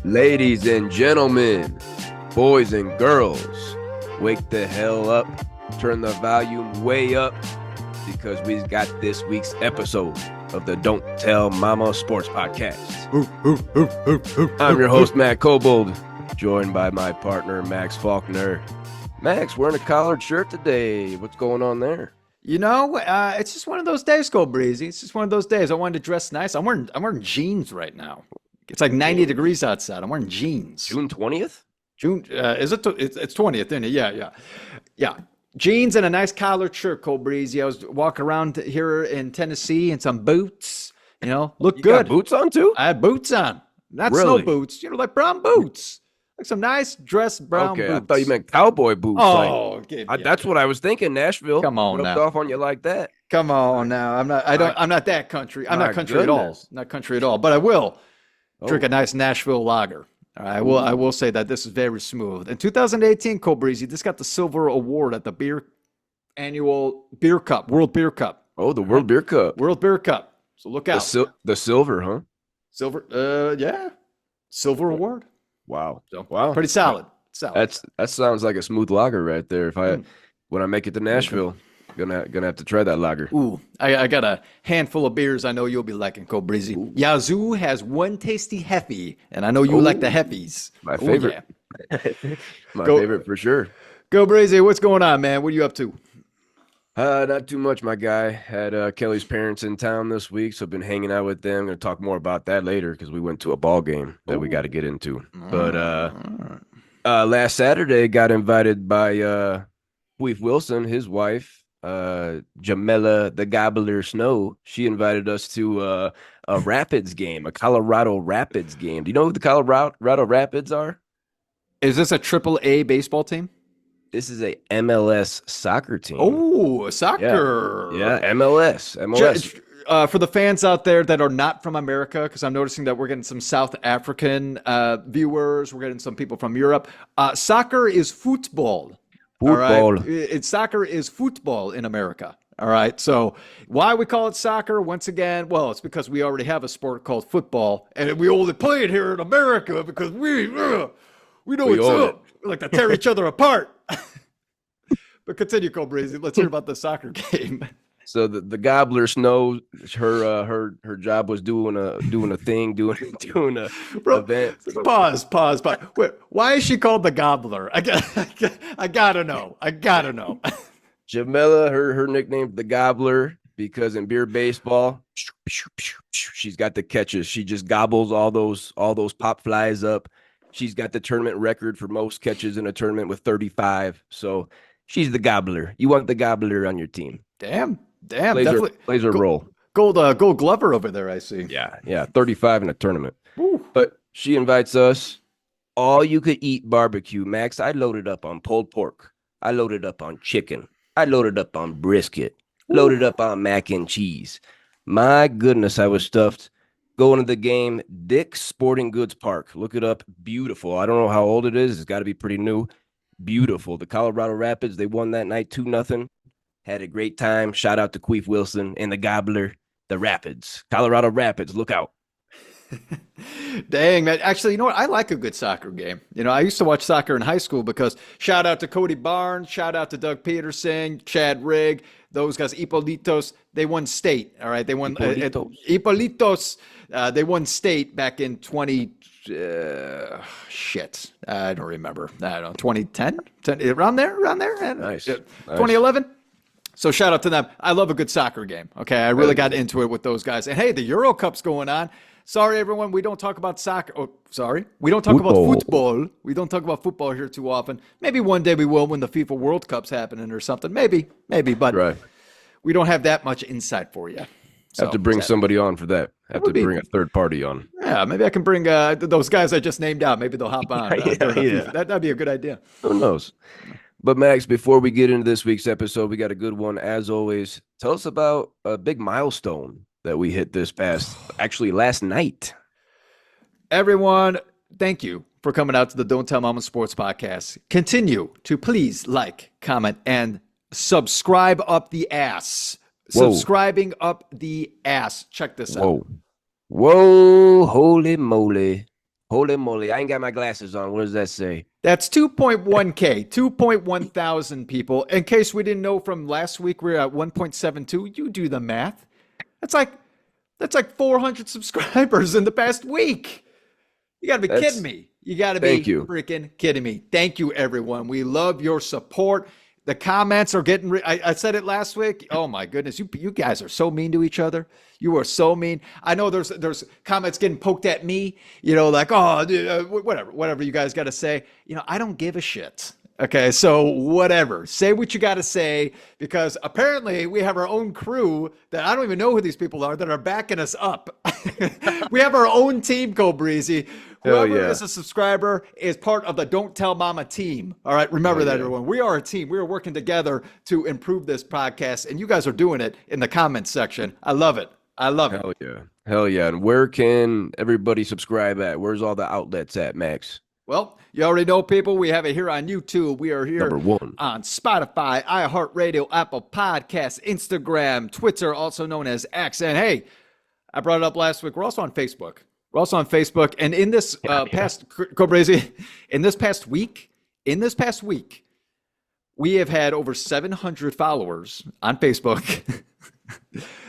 Ladies and gentlemen, boys and girls, wake the hell up, turn the volume way up, because we've got this week's episode of the Don't Tell Mama Sports Podcast. I'm your host, Matt Cobold, joined by my partner, Max Faulkner. Max, wearing a collared shirt today. What's going on there? You know, it's just one of those days, Go Breezy. It's just one of those days. I wanted to dress nice. I'm wearing jeans right now. It's like 90 degrees outside. I'm wearing jeans. June 20th? Is it? It's 20th, isn't it? Yeah. Jeans and a nice collared shirt, Cole Breezy. I was walking around here in Tennessee in some boots. You know, look good. Got boots on too? I had boots on. Not Really? snow boots. You know, like brown boots. Like some nice dressed brown boots. I thought you meant cowboy boots. Oh, okay. That's what I was thinking. Nashville. Come on rubbed now. off on you like that. Come on now. I'm not that country. I'm My not country at all. goodness. Not country at all. But I will drink Oh. a nice Nashville lager. All right, I will say that this is very smooth. In 2018, Cole Breezy, this got the silver award at the annual beer cup, World Beer Cup. Oh, the World Beer Cup. World Beer Cup. So look out. The silver, huh? Silver. Yeah. Silver award. Wow. So Wow. pretty solid. Solid. That sounds like a smooth lager right there. When I make it to Nashville, gonna have to try that lager. Ooh, I got a handful of beers I know you'll be liking, Cole Breezy. Yazoo has one tasty Heffy, and I know you like the Heffies. My Ooh, favorite. yeah. My Go- favorite for sure. Go Breezy, what's going on, man? What are you up to? Not too much, my guy. Had Kelly's parents in town this week, so I've been hanging out with them. Gonna talk more about that later because we went to a ball game that we got to get into. But last Saturday, got invited by Queef Wilson, his wife, Jamela the Gobbler Snow. She invited us to a Rapids game, a Colorado Rapids game. Do you know who the Colorado Rapids are? Is this a AAA baseball team? This is a MLS soccer team. Oh, soccer. Yeah, MLS. For the fans out there that are not from America, because I'm noticing that we're getting some South African viewers, we're getting some people from Europe. Soccer is football. Football. All right? Soccer is football in America. All right. So why we call it soccer, once again, well, it's because we already have a sport called football, and we only play it here in America because we know what's up. We like to tear each other apart. But continue, Cole Breezy. Let's hear about the soccer game. So the Gobbler Snow, her job was doing a event. Pause. Wait, why is she called the Gobbler? I gotta know. Jamela, her nickname the Gobbler because in beer baseball, she's got the catches. She just gobbles all those pop flies up. She's got the tournament record for most catches in a tournament with 35. So she's the Gobbler. You want the Gobbler on your team. Damn. Plays her role. Gold Glover over there, I see. Yeah. 35 in a tournament. Woo. But she invites us. All you could eat barbecue, Max. I loaded up on pulled pork. I loaded up on chicken. I loaded up on brisket. Loaded up on mac and cheese. My goodness, I was stuffed. Going to the game, Dick's Sporting Goods Park. Look it up. Beautiful. I don't know how old it is. It's got to be pretty new. Beautiful. The Colorado Rapids, they won that night 2-0. Had a great time. Shout out to Queef Wilson and the Gobbler, the Rapids. Colorado Rapids, look out. Dang, man. Actually, you know what? I like a good soccer game. You know, I used to watch soccer in high school because shout out to Cody Barnes, shout out to Doug Peterson, Chad Rigg, those guys, Ipolitos, they won state. All right. They won Ipolitos. They won state back in 20. I don't remember. I don't know, 2010, around there. Nice. 2011. So shout out to them. I love a good soccer game. Okay. I really got into it with those guys. And hey, the Euro Cup's going on. Sorry, everyone. We don't talk about soccer. Oh, sorry. We don't talk about football. We don't talk about football here too often. Maybe one day we will when the FIFA World Cup's happening or something. Maybe. But Right. we don't have that much insight for you. Have to bring somebody on for that. Bring a third party on. Yeah, maybe I can bring those guys I just named out. Maybe they'll hop on. Yeah. That'd be a good idea. Who knows? But Max, before we get into this week's episode, we got a good one as always. Tell us about a big milestone that we hit last night. Everyone, thank you for coming out to the Don't Tell Mama Sports Podcast. Continue to please like, comment, and subscribe up the ass. Whoa. Subscribing up the ass. Check this out. Whoa, holy moly. Holy moly. I ain't got my glasses on. What does that say? That's 2.1K, 2.1 thousand people. In case we didn't know from last week, we're at 1.72. You do the math. That's like that's like 400 subscribers in the past week. You got to be kidding That's me. You got to Thank be you. freaking kidding me. Thank you, everyone. We love your support. The comments are getting. I said it last week. Oh my goodness, you guys are so mean to each other. You are so mean. I know there's comments getting poked at me. Like whatever you guys got to say. I don't give a shit. Okay, so whatever. Say what you got to say because apparently we have our own crew that I don't even know who these people are that are backing us up. We have our own team, Breezy. Hell Whoever yeah. is a subscriber is part of the Don't Tell Mama team. All right, remember Hell that, yeah. everyone. We are a team. We are working together to improve this podcast, and you guys are doing it in the comments section. I love it. I love it. Hell yeah. Hell yeah. And where can everybody subscribe at? Where's all the outlets at, Max? Well, you already know, people. We have it here on YouTube. We are here Number one. on Spotify, iHeartRadio, Apple Podcasts, Instagram, Twitter, also known as X. And hey, I brought it up last week. We're also on Facebook. We're also on Facebook. And in this past, Cobrazy, in this past week, we have had over 700 followers on Facebook.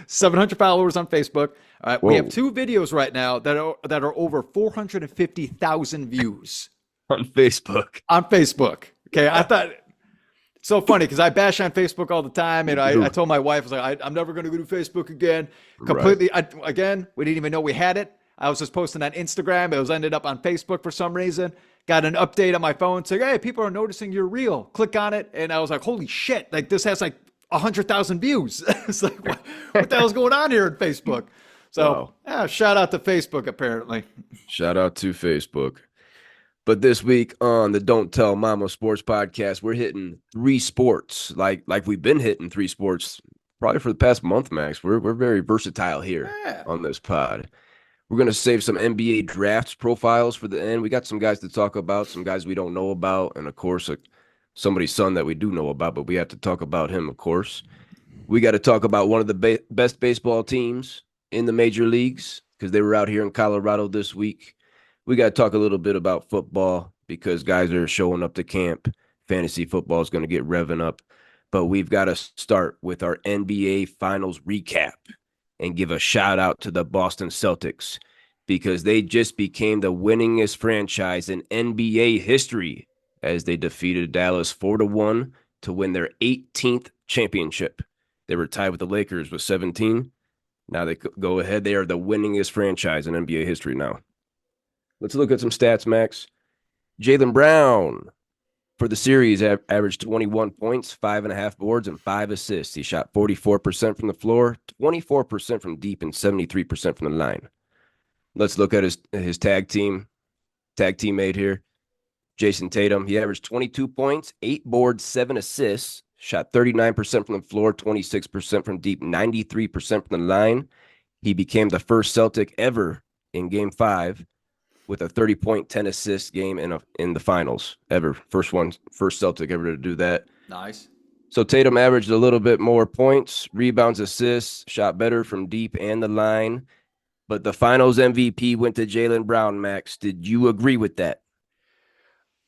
700 followers on Facebook. We have 2 videos right now that are over 450,000 views On Facebook. on Facebook. Okay, I thought it's so funny because I bash on Facebook all the time, and I told my wife, I was like, I'm never going to go to Facebook again. Completely. Again, we didn't even know we had it. I was just posting on Instagram. It was ended up on Facebook for some reason. Got an update on my phone saying, hey, people are noticing you're real. Click on it, and I was like, holy shit! Like this has like 100,000 views. It's like, what the hell's going on here at Facebook? So, shout out to Facebook, apparently. Shout out to Facebook. But this week on the Don't Tell Mama Sports Podcast, we're hitting 3 sports, like we've been hitting 3 sports probably for the past month, Max. We're very versatile here on this pod. We're going to save some NBA drafts profiles for the end. We got some guys to talk about, some guys we don't know about, and of course, somebody's son that we do know about, but we have to talk about him, of course. We got to talk about one of the best baseball teams in the major leagues because they were out here in Colorado this week. We got to talk a little bit about football because guys are showing up to camp. Fantasy football is going to get revving up. But we've got to start with our NBA Finals recap and give a shout out to the Boston Celtics because they just became the winningest franchise in NBA history as they defeated Dallas 4-1 to win their 18th championship. They were tied with the Lakers with 17. Now they go ahead. They are the winningest franchise in NBA history now. Let's look at some stats, Max. Jaylen Brown for the series averaged 21 points, 5.5 boards, and 5 assists. He shot 44% from the floor, 24% from deep, and 73% from the line. Let's look at his tag teammate here, Jason Tatum. He averaged 22 points, 8 boards, 7 assists, shot 39% from the floor, 26% from deep, 93% from the line. He became the first Celtic ever in Game 5 with a 30-point, 10-assist game in the finals ever. First Celtic ever to do that. Nice. So Tatum averaged a little bit more points, rebounds, assists, shot better from deep and the line. But the finals MVP went to Jaylen Brown, Max. Did you agree with that?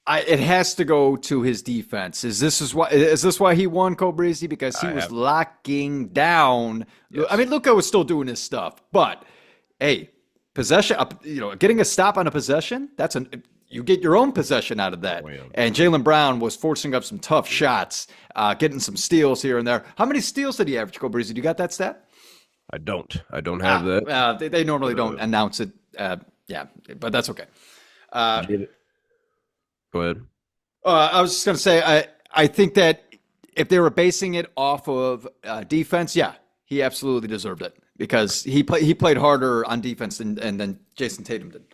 It has to go to his defense. Is this why he won, Cobrazy? Because he was locking down. Yes. I mean, Luka was still doing his stuff, but hey, possession, getting a stop on a possession, you get your own possession out of that. Oh, yeah. And Jaylen Brown was forcing up some tough shots, getting some steals here and there. How many steals did he average, Cobrazy? Do you got that stat? I don't have that. They normally don't announce it. But that's okay. Go ahead. I was just going to say, I think that if they were basing it off of defense, he absolutely deserved it because he played harder on defense than Jason Tatum did.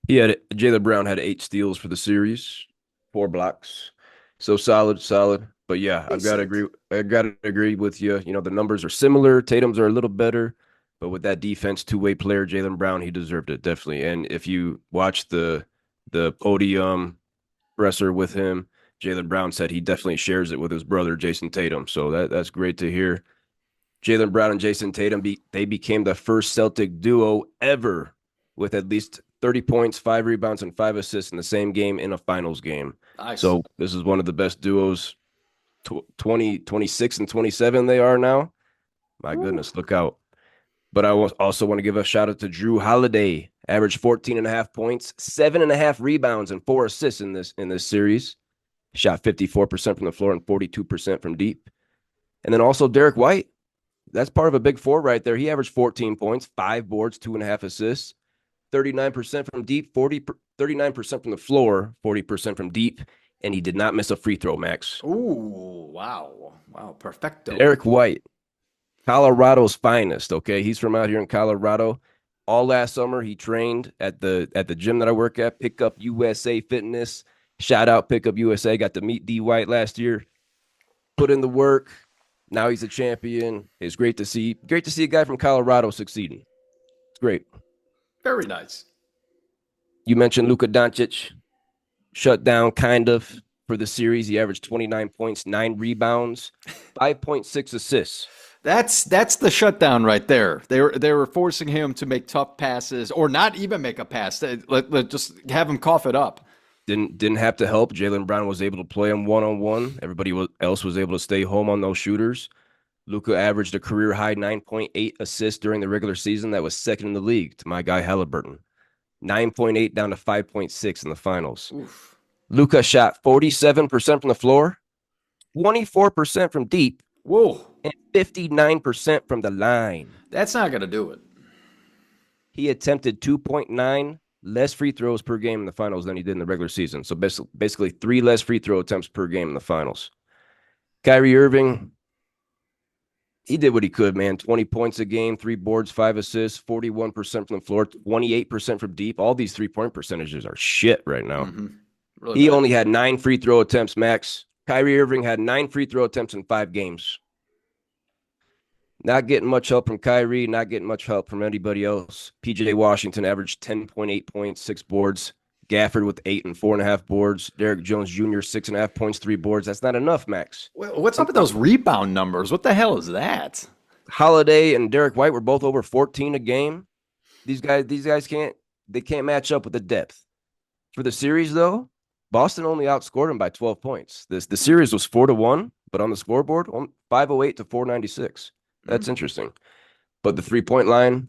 Jaylen Brown had 8 steals for the series, 4 blocks. So solid. But yeah, I've got to agree with you. The numbers are similar. Tatum's are a little better, but with that defense, 2-way player, Jaylen Brown, he deserved it, definitely. And if you watch the podium presser with him, Jaylen Brown said he definitely shares it with his brother, Jason Tatum. So that's great to hear. Jaylen Brown and Jason Tatum, they became the first Celtic duo ever with at least 30 points, 5 rebounds, and 5 assists in the same game in a finals game. Nice. So this is one of the best duos. 20, 26, and 27 they are now. My goodness, look out. But I also want to give a shout out to Drew Holiday. Averaged 14.5 points, 7.5 rebounds, and 4 assists in this series. Shot 54% from the floor and 42% from deep. And then also Derek White. That's part of a big four right there. He averaged 14 points, 5 boards, 2.5 assists, 39% from deep, 39% from the floor, 40% from deep, and he did not miss a free throw, Max. Ooh, wow. Wow, perfecto. Derek White, Colorado's finest, okay? He's from out here in Colorado. All last summer, he trained at the gym that I work at, Pickup USA Fitness. Shout out Pickup USA. Got to meet D. White last year. Put in the work. Now he's a champion. It's great to see a guy from Colorado succeeding. It's great. Very nice. You mentioned Luka Doncic. Shut down kind of for the series. He averaged 29 points, 9 rebounds, 5.6 assists. That's the shutdown right there. They were forcing him to make tough passes or not even make a pass. Let just have him cough it up. Didn't have to help. Jaylen Brown was able to play him one-on-one. Everybody else was able to stay home on those shooters. Luka averaged a career-high 9.8 assists during the regular season. That was second in the league to my guy Halliburton. 9.8 down to 5.6 in the finals. Luka shot 47% from the floor, 24% from deep, whoa, and 59% from the line. That's not going to do it. He attempted 2.9 less free throws per game in the finals than he did in the regular season. So basically 3 less free throw attempts per game in the finals. Kyrie Irving, he did what he could, man. 20 points a game, 3 boards, 5 assists, 41% from the floor, 28% from deep. All these 3-point percentages are shit right now. Mm-hmm. Really he bad. only had 9 free throw attempts, Max. Kyrie Irving had 9 free throw attempts in 5 games. Not getting much help from Kyrie, not getting much help from anybody else. PJ Washington averaged 10.8 points, 6 boards. Gafford with 8 and 4.5 boards. Derek Jones Jr., 6.5 points, 3 boards. That's not enough, Max. What's up with those rebound numbers? What the hell is that? Holiday and Derek White were both over 14 a game. These guys can't match up with the depth. For the series, though, Boston only outscored them by 12 points. The series was 4-1, but on the scoreboard, 508 to 496. That's interesting. But the 3-point line,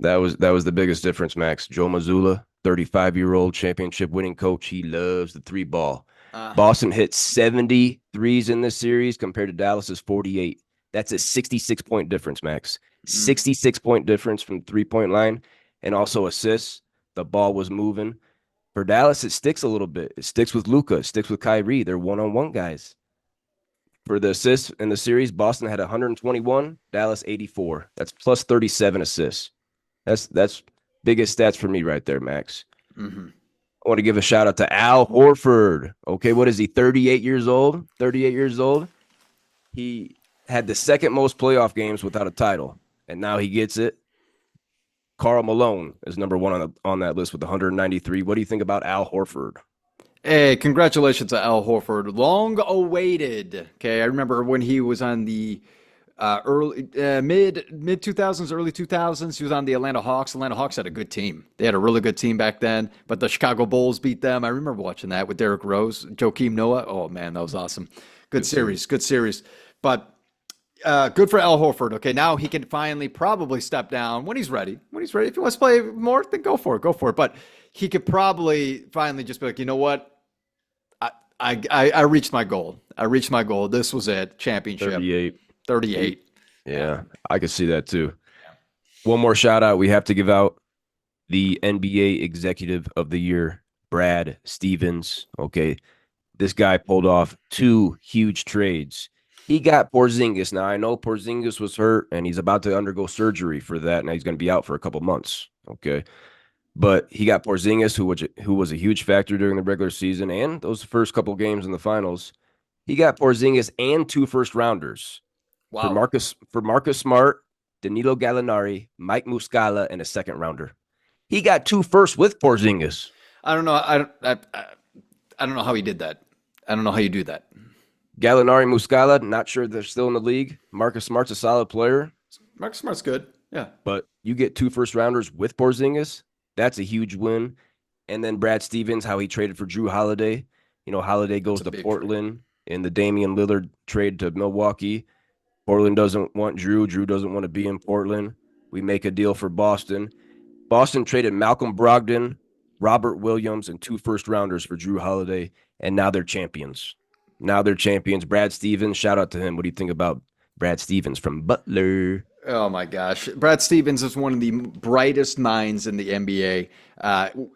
that was the biggest difference, Max. Joe Mazzulla, 35-year-old championship winning coach. He loves the 3 ball. Boston hit 70 threes in this series compared to Dallas's 48. That's a 66-point difference, Max. 66-point difference from the 3-point line. And also assists. The ball was moving. For Dallas, it sticks a little bit. It sticks with Luka. It sticks with Kyrie. They're one-on-one guys. For the assists in the series, Boston had 121, Dallas 84. That's plus 37 assists. That's biggest stats for me right there, Max. Mm-hmm. I want to give a shout out to Al Horford. Okay, what is he, 38 years old? 38 years old. He had the second most playoff games without a title, and now he gets it. Karl Malone is number 1 on that list with 193. What do you think about Al Horford? Hey, congratulations to Al Horford. Long awaited. Okay, I remember when he was on the early mid 2000s, early 2000s. He was on the Atlanta Hawks. Atlanta Hawks had a good team. They had a really good team back then, but the Chicago Bulls beat them. I remember watching that with Derrick Rose, Joakim Noah. Oh man, that was awesome. Good series. But good for Al Horford. Okay, now he can finally probably step down when he's ready. If he wants to play more, then go for it. But he could probably finally just be like, you know what? I reached my goal. This was it. Championship. 38. Yeah, I could see that too. One more shout out. We have to give out the NBA Executive of the Year, Brad Stevens. Okay. This guy pulled off 2 huge trades. He got Porzingis. Now, I know Porzingis was hurt and he's about to undergo surgery for that. Now he's going to be out for a couple months. Okay. But he got Porzingis, who was a huge factor during the regular season and those first couple games in the finals. He got Porzingis and 2 first-rounders. Wow. For Marcus Smart, Danilo Gallinari, Mike Muscala, and a second-rounder. He got 2 firsts with Porzingis. I don't know. I don't know how he did that. I don't know how you do that. Gallinari, Muscala, not sure they're still in the league. Marcus Smart's a solid player. Marcus Smart's good. Yeah. But you get 2 first-rounders with Porzingis, That's a huge win. And then Brad Stevens, how he traded for Drew Holiday. Holiday goes to Portland in the Damian Lillard trade to Milwaukee. Portland doesn't want Drew. Drew doesn't want to be in Portland. We make a deal for Boston. Boston traded Malcolm Brogdon, Robert Williams, and 2 first-rounders for Drew Holiday, and now they're champions. Brad Stevens, shout out to him. What do you think about Brad Stevens from Butler? Oh my gosh. Brad Stevens is one of the brightest minds in the NBA.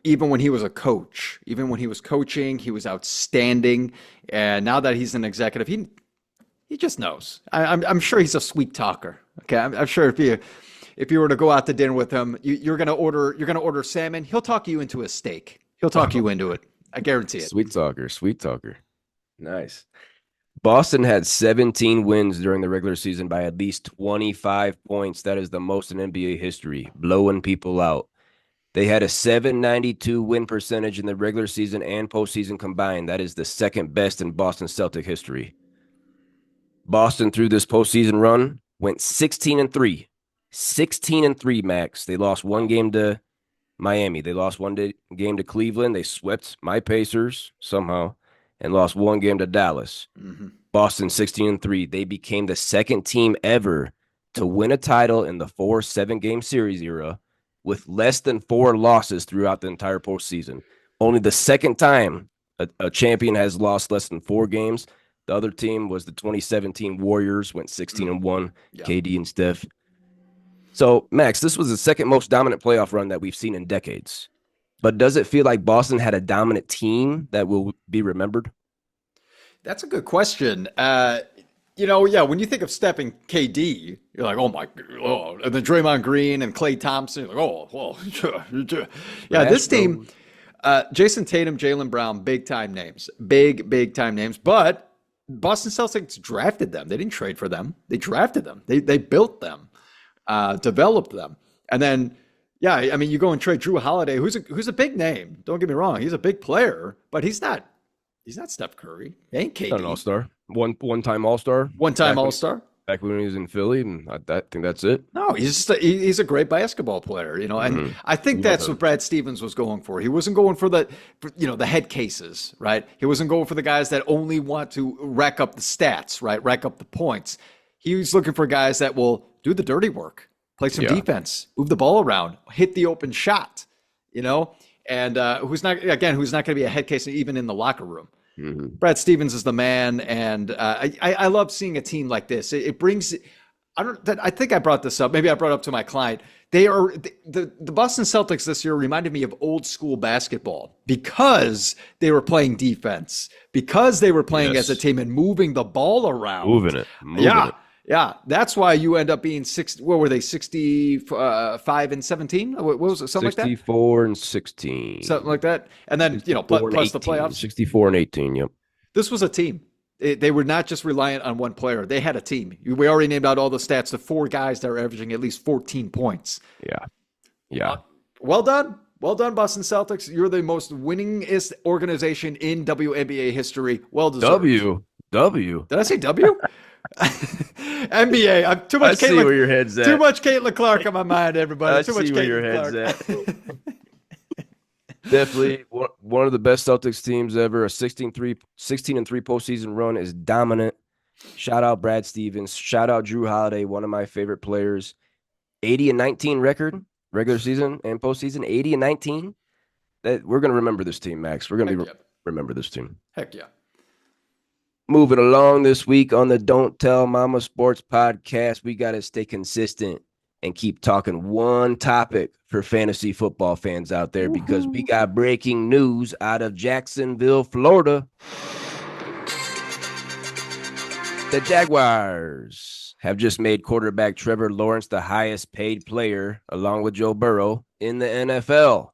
Even when he was a coach, even when he was coaching, he was outstanding. And now that he's an executive, he just knows. I'm sure he's a sweet talker. Okay. I'm sure if you were to go out to dinner with him, you're gonna order salmon. He'll talk you into a steak. He'll talk you into it. I guarantee it. Sweet talker. Nice. Boston had 17 wins during the regular season by at least 25 points. That is the most in NBA history, blowing people out. They had a 792 win percentage in the regular season and postseason combined. That is the second best in Boston Celtic history. Boston, through this postseason run, went 16-3. 16-3, Max. They lost one game to Miami. They lost one game to Cleveland. They swept my Pacers somehow and lost one game to Dallas. Mm-hmm. Boston 16-3. They became the second team ever to win a title in the 4 7-game series era with less than 4 losses throughout the entire postseason. Only the second time a champion has lost less than 4 games. The other team was the 2017 Warriors, went 16-1, KD and Steph. So, Max, this was the second most dominant playoff run that we've seen in decades. But does it feel like Boston had a dominant team that will be remembered? That's a good question. When you think of Steph and KD, you're like, oh my, and then Draymond Green and Klay Thompson, you're like, oh, well, yeah. This team, Jason Tatum, Jaylen Brown, big time names, big time names. But Boston Celtics drafted them. They didn't trade for them. They drafted them. They built them, developed them, and then. Yeah, I mean, you go and trade Drew Holiday, who's a big name. Don't get me wrong; he's a big player, but he's not Steph Curry. He ain't KD. An all-star, one-time all-star, one-time all-star. Back when he was in Philly, and I think that's it. No, he's a great basketball player, and I think that's what Brad Stevens was going for. He wasn't going for the head cases, right? He wasn't going for the guys that only want to rack up the stats, right? Rack up the points. He was looking for guys that will do the dirty work. Play some defense, move the ball around, hit the open shot, and who's not going to be a head case even in the locker room. Mm-hmm. Brad Stevens is the man, and I love seeing a team like this. It brings. I think I brought this up. Maybe I brought it up to my client. They are the Boston Celtics this year reminded me of old school basketball because they were playing defense, because they were playing as a team and moving the ball around, moving it. Yeah, that's why you end up being 60. What were they? 65 and 17. What was it? Something like that. 64 and 16. Something like that. And then plus the playoffs. 64 and 18. Yep. This was a team. They were not just reliant on one player. They had a team. We already named out all the stats. The 4 guys that are averaging at least 14 points. Yeah. Well done. Well done, Boston Celtics. You're the most winningest organization in WNBA history. Well deserved. W. Did I say W? NBA. I'm too much. I see where your head's at. Too much Caitlin Clark on my mind, everybody. Too much where Caitlin your head's Clark. at. Definitely one of the best Celtics teams ever. A 16-3 postseason run is dominant. Shout out Brad Stevens. Shout out Drew Holiday, one of my favorite players. 80-19 record, regular season and postseason. 80-19. We're gonna remember this team, Max. We're gonna remember this team. Heck yeah. Moving along this week on the Don't Tell Mama Sports Podcast, we got to stay consistent and keep talking one topic for fantasy football fans out there because we got breaking news out of Jacksonville, Florida. The Jaguars have just made quarterback Trevor Lawrence the highest paid player, along with Joe Burrow, in the NFL.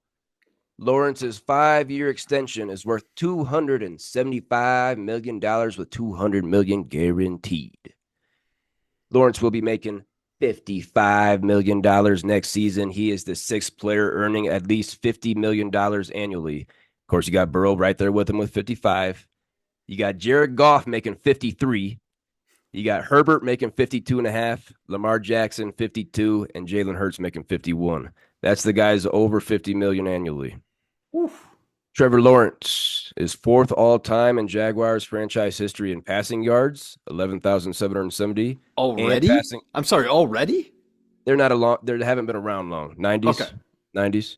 Lawrence's 5-year extension is worth $275 million with $200 million guaranteed. Lawrence will be making $55 million next season. He is the 6th player earning at least $50 million annually. Of course, you got Burrow right there with him with 55. You got Jared Goff making 53. You got Herbert making 52.5, Lamar Jackson 52, and Jalen Hurts making 51. That's the guys over 50 million annually. Oof. Trevor Lawrence is fourth all time in Jaguars franchise history in passing yards, 11,770. And Already? passing, I'm sorry, already? they haven't been around long. Okay. 90s.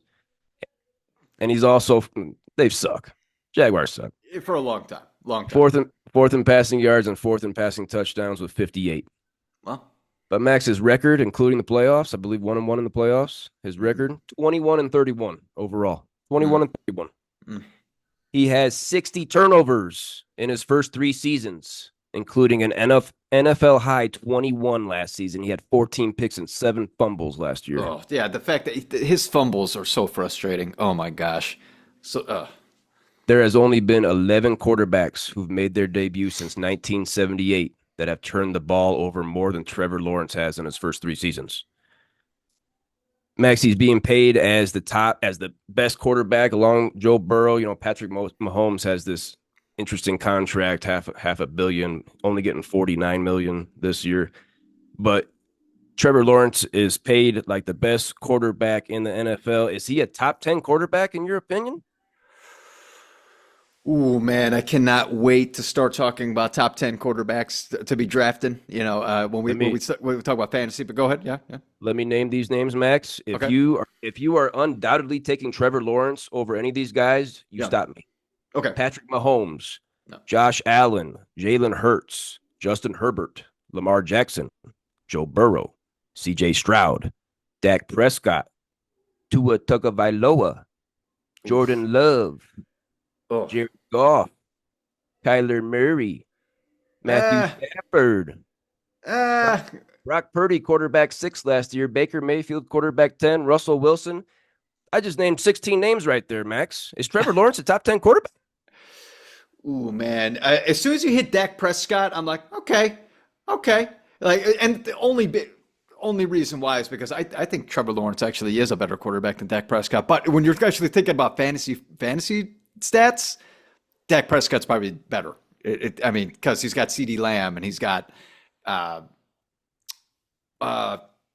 And he's also, they suck. Jaguars suck. For a long time. Long time. Fourth in passing yards and fourth in passing touchdowns with 58. Well, But Max's record, including the playoffs, I believe 1-1 in the playoffs. His record, 21-31 overall. 21-31. Mm. He has 60 turnovers in his first 3 seasons, including an NFL high 21 last season. He had 14 picks and 7 fumbles last year. Oh, yeah, the fact that his fumbles are so frustrating. Oh my gosh. So There has only been 11 quarterbacks who've made their debut since 1978 that have turned the ball over more than Trevor Lawrence has in his first 3 seasons. Max, he's being paid as the best quarterback along Joe Burrow. You know, Patrick Mahomes has this interesting contract, half $1 billion, only getting 49 million this year. But Trevor Lawrence is paid like the best quarterback in the NFL. Is he a top 10 quarterback in your opinion? ooh, man, I cannot wait to start talking about top 10 quarterbacks to be drafting. You know, when we talk about fantasy. But go ahead, yeah, yeah. Let me name these names, Max. If Okay. you are undoubtedly taking Trevor Lawrence over any of these guys, you Yeah. stop me. Okay. Patrick Mahomes, No. Josh Allen, Jalen Hurts, Justin Herbert, Lamar Jackson, Joe Burrow, C.J. Stroud, Dak Prescott, Tua Tagovailoa, Jordan Love, Oh. Jared Goff, Kyler Murray, Matthew Ah. Stafford, Ah. Brock Purdy, quarterback 6 last year, Baker Mayfield, quarterback 10, Russell Wilson. I just named 16 names right there, Max. Is Trevor Lawrence a top 10 quarterback? Ooh, man. As soon as you hit Dak Prescott, I'm like, okay, okay. Like, and the only reason why is because I think Trevor Lawrence actually is a better quarterback than Dak Prescott. But when you're actually thinking about fantasy stats, Dak Prescott's probably better. I mean, because he's got CeeDee Lamb and he's got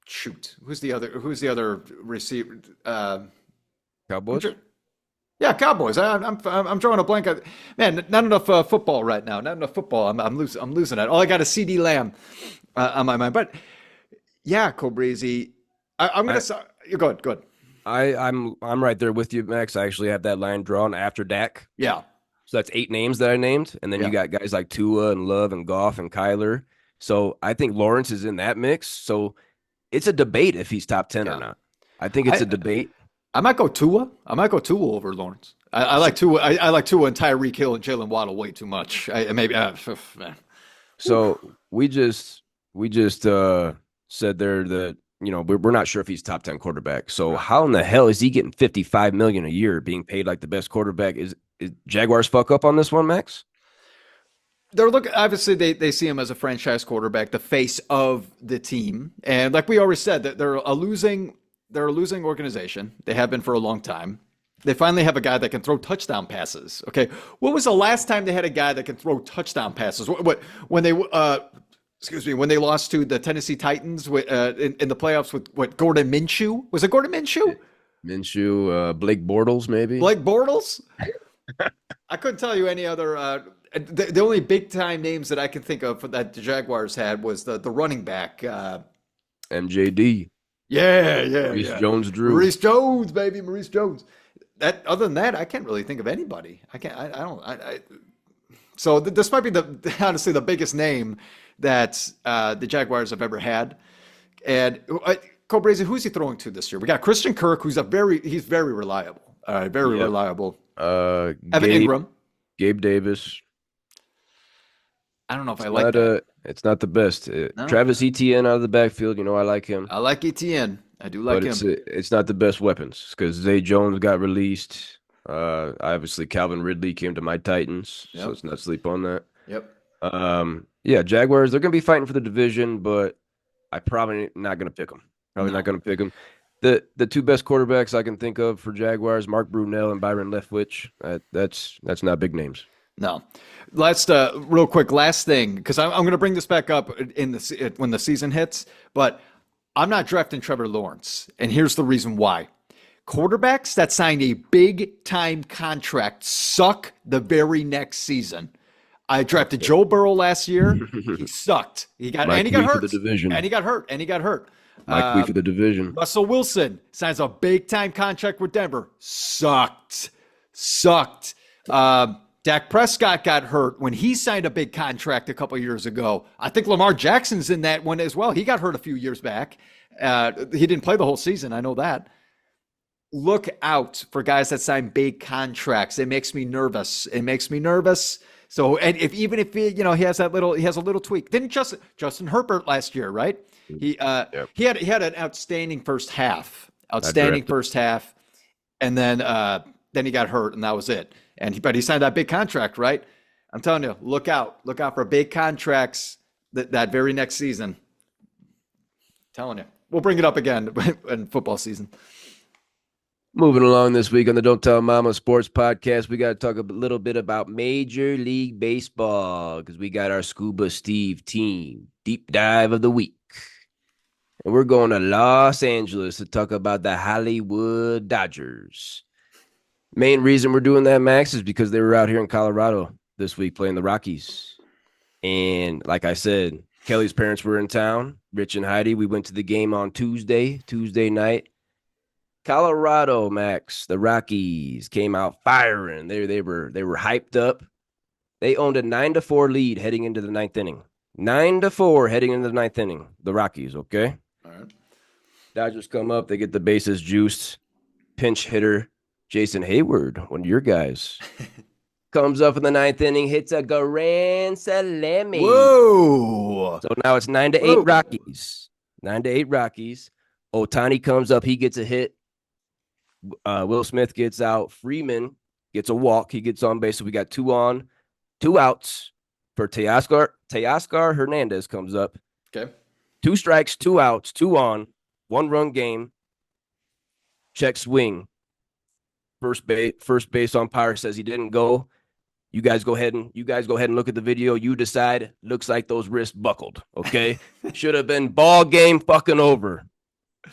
shoot, who's the other receiver? Cowboys? Yeah, Cowboys. I'm drawing a blank. Man, not enough football right now. Not enough football. I'm losing it. All I got is CeeDee Lamb on my mind. But yeah, Cobrazy. I'm gonna. Go ahead. Go ahead. I'm right there with you, Max. I actually have that line drawn after Dak. Yeah. So that's 8 names that I named. And then you got guys like Tua and Love and Goff and Kyler. So I think Lawrence is in that mix. So it's a debate if he's top 10 or not. I think it's a debate. I might go Tua. Over Lawrence. I like Tua. I like Tua and Tyreek Hill and Jalen Waddle way too much. Man. So we just said there that, you know, we're not sure if he's top 10 quarterback. So how in the hell is he getting 55 million a year being paid like the best quarterback? Is Jaguars fuck up on this one, Max? They're looking, obviously they see him as a franchise quarterback, the face of the team. And like we already said, that they're a losing organization. They have been for a long time. They finally have a guy that can throw touchdown passes. Okay. When was the last time they had a guy that can throw touchdown passes? When they lost to the Tennessee Titans in the playoffs with Gordon Minshew? Was it Gordon Minshew? Minshew, Blake Bortles, maybe. Blake Bortles? I couldn't tell you any other. The only big time names that I can think of that the Jaguars had was the running back. MJD. Yeah. Maurice Jones-Drew. Maurice Jones, baby. Maurice Jones. That other than that, I can't really think of anybody. I can't. I don't. So this might be honestly the biggest name that the Jaguars have ever had. And Cobrazy, who's he throwing to this year? We got Christian Kirk, who's he's very reliable. Very reliable. Evan Ingram. Gabe Davis. I don't know if I like that. It's not the best. No. Travis Etienne out of the backfield, you know, I like him. I like Etienne. I do like him. It's not the best weapons because Zay Jones got released. Obviously, Calvin Ridley came to my Titans, so let's not sleep on that. Yep. Yeah, Jaguars, they're going to be fighting for the division, but I'm probably not going to pick them. Not going to pick them. The 2 best quarterbacks I can think of for Jaguars, Mark Brunell and Byron Leftwich. That's not big names. No. Last, real quick, last thing, because I'm going to bring this back up when the season hits, but I'm not drafting Trevor Lawrence. And here's the reason why. Quarterbacks that signed a big time contract suck the very next season. I drafted Joe Burrow last year. He sucked. He got hurt. And he got hurt. Mike Lee for the division. Russell Wilson signs a big time contract with Denver. Sucked. Dak Prescott got hurt when he signed a big contract a couple years ago. I think Lamar Jackson's in that one as well. He got hurt a few years back. He didn't play the whole season. I know that. Look out for guys that sign big contracts. It makes me nervous. So, and if he has a little tweak. Didn't Justin Herbert last year, right? He had an outstanding first half. And then he got hurt, and that was it. But he signed that big contract, right? I'm telling you, look out for big contracts that very next season. I'm telling you, we'll bring it up again in football season. Moving along this week on the Don't Tell Mama Sports Podcast, we got to talk a little bit about Major League Baseball because we got our Scuba Steve team deep dive of the week. And we're going to Los Angeles to talk about the Hollywood Dodgers. Main reason we're doing that, Max, is because they were out here in Colorado this week playing the Rockies. And like I said, Kelly's parents were in town, Rich and Heidi. We went to the game on Tuesday night. Colorado, Max, the Rockies came out firing. They were hyped up. They owned a 9-4 lead heading into the ninth inning. 9-4 heading into the ninth inning. The Rockies, okay? All right. Dodgers come up. They get the bases juiced. Pinch hitter Jason Hayward, one of your guys, comes up in the ninth inning, hits a grand salami. Whoa! So now it's 9-8 Rockies. 9-8 Rockies. Ohtani comes up. He gets a hit. Will Smith gets out. Freeman gets a walk. He gets on base. So we got 2 on, 2 outs for Teoscar Hernandez comes up. Okay. 2 strikes, 2 outs, 2 on, 1-run game. Check swing. First base umpire says he didn't go. You guys go ahead and look at the video. You decide. Looks like those wrists buckled. Okay. Should have been ball game fucking over.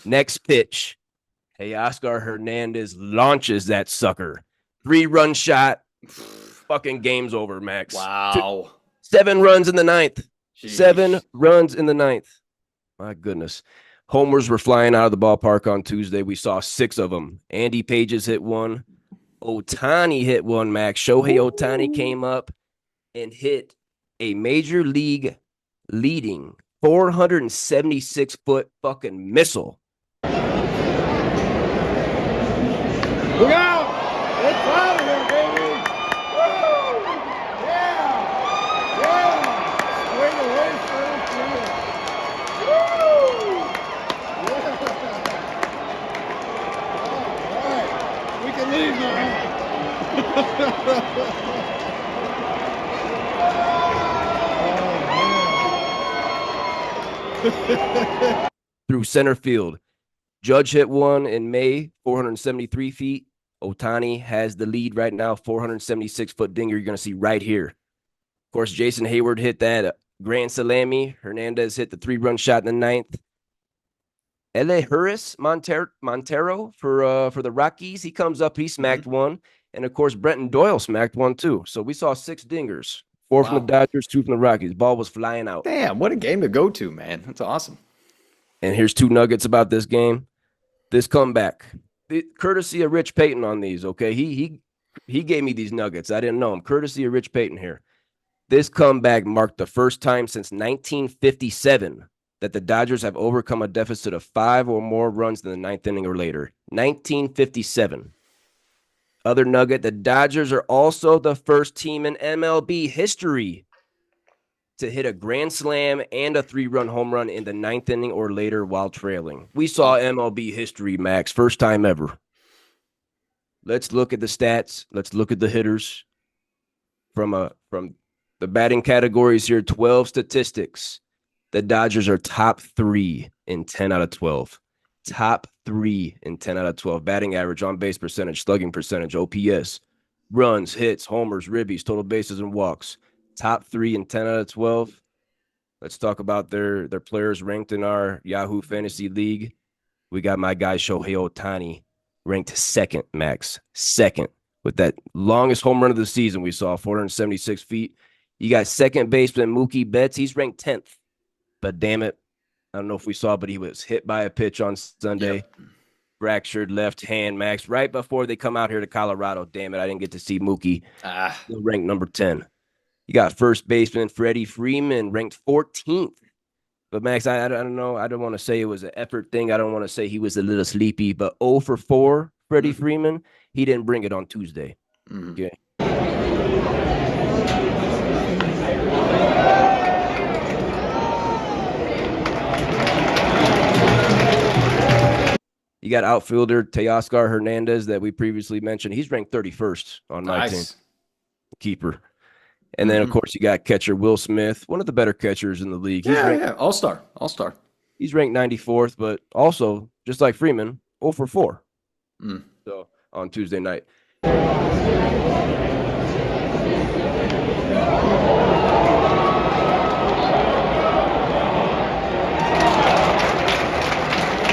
Next pitch. Hey, Oscar Hernandez launches that sucker. 3-run shot. Fucking game's over, Max. Wow. 7 runs in the ninth. Jeez. 7 runs in the ninth. My goodness. Homers were flying out of the ballpark on Tuesday. We saw 6 of them. Andy Pages hit 1. Ohtani hit 1, Max. Shohei Ohtani came up and hit a major league leading 476-foot fucking missile. Look out! It's out of here, baby! Woo! Yeah! Yeah! Straight away, first field. Woo! Yeah! All right. We can leave now. Through center field. Judge hit 1 in May, 473 feet. Ohtani has the lead right now, 476-foot dinger you're going to see right here. Of course, Jason Hayward hit that grand salami. Hernandez hit the 3-run shot in the ninth. Elehuris Montero for the Rockies. He comes up, he smacked 1. And, of course, Brenton Doyle smacked 1, too. So we saw 6 dingers, 4 from the Dodgers, 2 from the Rockies. Ball was flying out. Damn, what a game to go to, man. That's awesome. And here's 2 nuggets about this game. This comeback, courtesy of Rich Payton on these, okay? He gave me these nuggets. I didn't know him. Courtesy of Rich Payton here. This comeback marked the first time since 1957 that the Dodgers have overcome a deficit of 5 or more runs in the ninth inning or later. 1957. Other nugget, the Dodgers are also the first team in MLB history to hit a grand slam and a 3-run home run in the ninth inning or later while trailing. We saw MLB history, Max. First time ever. Let's look at the stats. Let's look at the hitters. From the batting categories here, 12 statistics. The Dodgers are top 3 in 10 out of 12. Top 3 in 10 out of 12. Batting average, on-base percentage, slugging percentage, OPS. runs, hits, homers, ribbies, total bases, and walks. Top 3 in 10 out of 12. Let's talk about their players ranked in our Yahoo Fantasy League. We got my guy Shohei Ohtani ranked second, Max. Second, with that longest home run of the season we saw, 476 feet. You got second baseman Mookie Betts. He's ranked 10th. But damn it, I don't know if we saw, but he was hit by a pitch on Sunday. Yep. Fractured left hand, Max, right before they come out here to Colorado. Damn it, I didn't get to see Mookie. Ranked number 10. You got first baseman Freddie Freeman ranked 14th. But, Max, I don't know. I don't want to say it was an effort thing. I don't want to say he was a little sleepy. But 0 for 4, Freddie Freeman, he didn't bring it on Tuesday. Okay. You got outfielder Teoscar Hernandez that we previously mentioned. He's ranked 31st on my team. Keeper. And then, of course, you got catcher Will Smith, one of the better catchers in the league. All-star. He's ranked 94th, but also, just like Freeman, 0 for 4. So, on Tuesday night.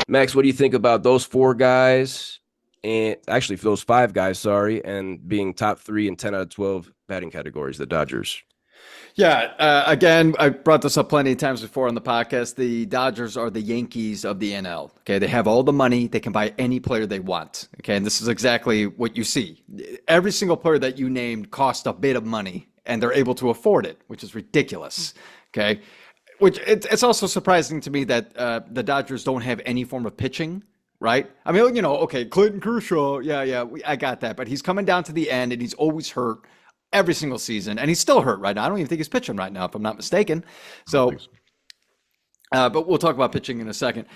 Max, what do you think about those 4 guys, and actually those 5 guys, and being top 3 in 10 out of 12 batting categories, the Dodgers? Yeah, again, I brought this up plenty of times before on the podcast. The Dodgers are the Yankees of the NL. Okay, they have all the money. They can buy any player they want. Okay, and this is exactly what you see. Every single player that you named cost a bit of money, and they're able to afford it, which is ridiculous. Okay. Which it's also surprising to me that the Dodgers don't have any form of pitching, right? I mean, okay, Clayton Kershaw, I got that. But he's coming down to the end, and he's always hurt every single season. And he's still hurt right now. I don't even think he's pitching right now, if I'm not mistaken. So. But we'll talk about pitching in a second.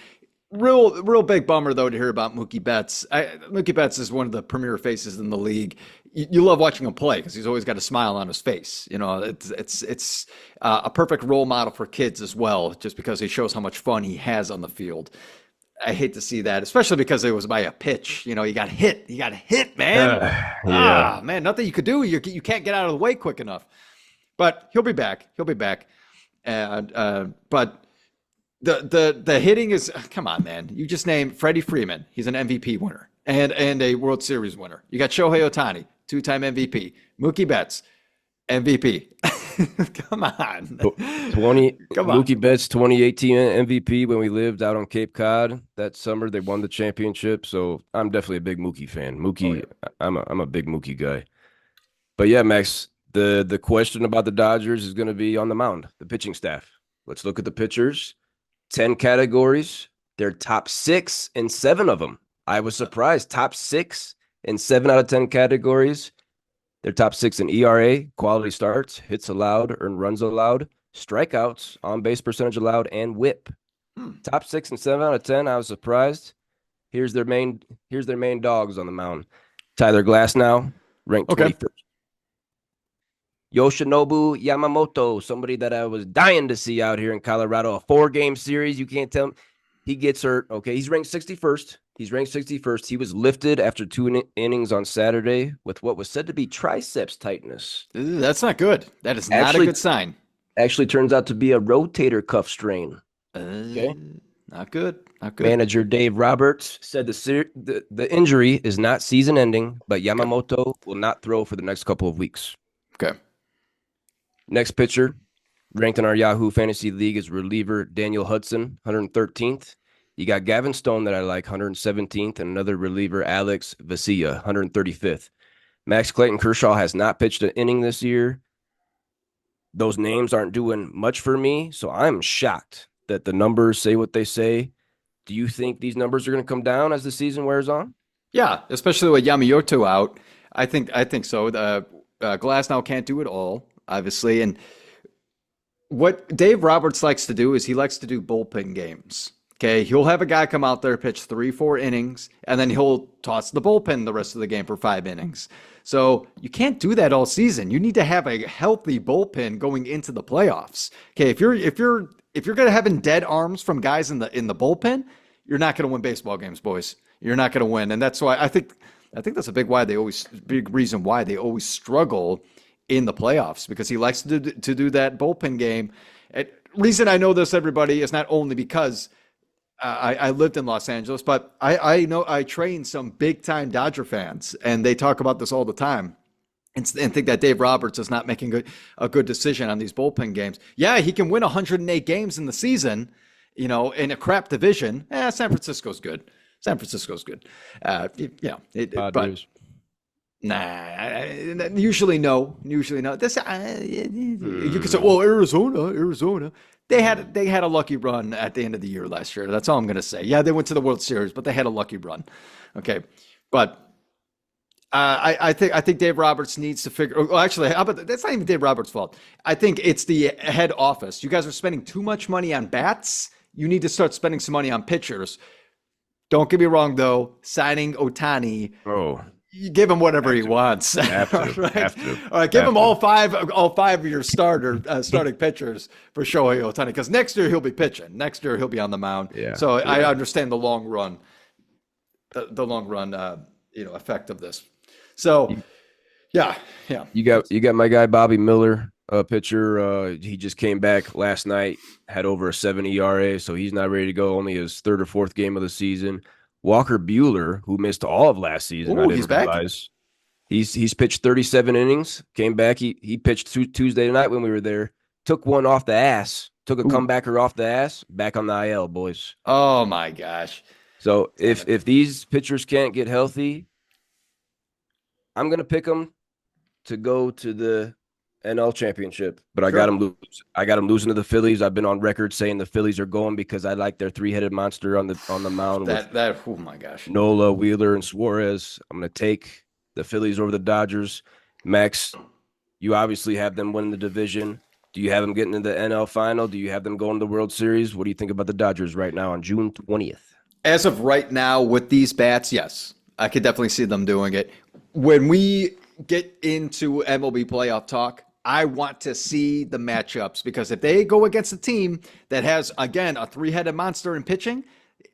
Real big bummer, though, to hear about Mookie Betts. Mookie Betts is one of the premier faces in the league. You love watching him play because he's always got a smile on his face. It's a perfect role model for kids as well, just because he shows how much fun he has on the field. I hate to see that, especially because it was by a pitch. He got hit. He got hit, man. Man, nothing you could do. You can't get out of the way quick enough. But he'll be back. And but. The hitting is, come on, man. You just named Freddie Freeman. He's an MVP winner and a World Series winner. You got Shohei Ohtani, 2-time MVP. Mookie Betts, MVP. Come on. Mookie Betts, 2018 MVP when we lived out on Cape Cod that summer. They won the championship. So I'm definitely a big Mookie fan. I'm a big Mookie guy. But yeah, Max, the question about the Dodgers is going to be on the mound, the pitching staff. Let's look at the pitchers. 10 categories. They're top 6 in 7 of them. I was surprised. Top 6 in 7 out of 10 categories. They're top 6 in ERA, quality starts, hits allowed, earned runs allowed, strikeouts, on-base percentage allowed, and WHIP. Top 6 and 7 out of 10. I was surprised. Here's their main dogs on the mound. Tyler Glasnow, ranked 21st. Yoshinobu Yamamoto, somebody that I was dying to see out here in Colorado. A 4-game series. You can't tell him. He gets hurt. Okay, he's ranked 61st. He was lifted after 2 innings on Saturday with what was said to be triceps tightness. That's not good. That is not a good sign. Actually turns out to be a rotator cuff strain. Okay. Not good. Manager Dave Roberts said the injury is not season-ending, but Yamamoto will not throw for the next couple of weeks. Okay. Next pitcher, ranked in our Yahoo Fantasy League, is reliever Daniel Hudson, 113th. You got Gavin Stone that I like, 117th, and another reliever, Alex Vesia, 135th. Max Clayton Kershaw has not pitched an inning this year. Those names aren't doing much for me, so I'm shocked that the numbers say what they say. Do you think these numbers are going to come down as the season wears on? Yeah, especially with Yamamoto out. I think so. Glasnow can't do it all, obviously. And what Dave Roberts likes to do is he likes to do bullpen games. Okay, he'll have a guy come out there, pitch 3-4 innings, and then he'll toss the bullpen the rest of the game for 5 innings. So you can't do that all season. You need to have a healthy bullpen going into the playoffs. Okay, if you're gonna having dead arms from guys in the bullpen, you're not gonna win baseball games, boys. You're not gonna win, and that's why I think I think that's a big reason why they always struggle in the playoffs, because he likes to do that bullpen game. Reason I know this, everybody, is not only because I lived in Los Angeles, but I know I train some big time Dodger fans, and they talk about this all the time. And think that Dave Roberts is not making a good decision on these bullpen games. Yeah, he can win 108 games in the season, in a crap division. San Francisco's good. San Francisco's good. But nah, usually no. This you could say, well, Arizona. They had a lucky run at the end of the year last year. That's all I'm going to say. Yeah, they went to the World Series, but they had a lucky run. Okay, but. I think Dave Roberts needs to figure. Well, actually, that's not even Dave Roberts' fault. I think it's the head office. You guys are spending too much money on bats. You need to start spending some money on pitchers. Don't get me wrong, though. Signing Ohtani, you give him whatever he wants. Have to. Right? Have to. All right, give him all five of your starting pitchers for Shohei Ohtani, because next year he'll be pitching. Next year he'll be on the mound. Yeah. So I understand the long run, effect of this. So, yeah. You got my guy Bobby Miller, pitcher. He just came back last night, had over a 7 ERA, so he's not ready to go. Only his third or fourth game of the season. Walker Buehler, who missed all of last season, he's back. He's pitched 37 innings. Came back. He pitched Tuesday night when we were there. Took one off the ass. Took a comebacker off the ass. Back on the IL, boys. Oh my gosh. So if these pitchers can't get healthy, I'm going to pick them to go to the NL championship, but I got them losing to the Phillies. I've been on record saying the Phillies are going because I like their three-headed monster on the mound. Oh my gosh. Nola, Wheeler, and Suarez. I'm going to take the Phillies over the Dodgers. Max, you obviously have them winning the division. Do you have them getting into the NL final? Do you have them going to the World Series? What do you think about the Dodgers right now on June 20th? As of right now, with these bats, yes, I could definitely see them doing it. When we get into MLB playoff talk, I want to see the matchups, because if they go against a team that has, again, a three-headed monster in pitching,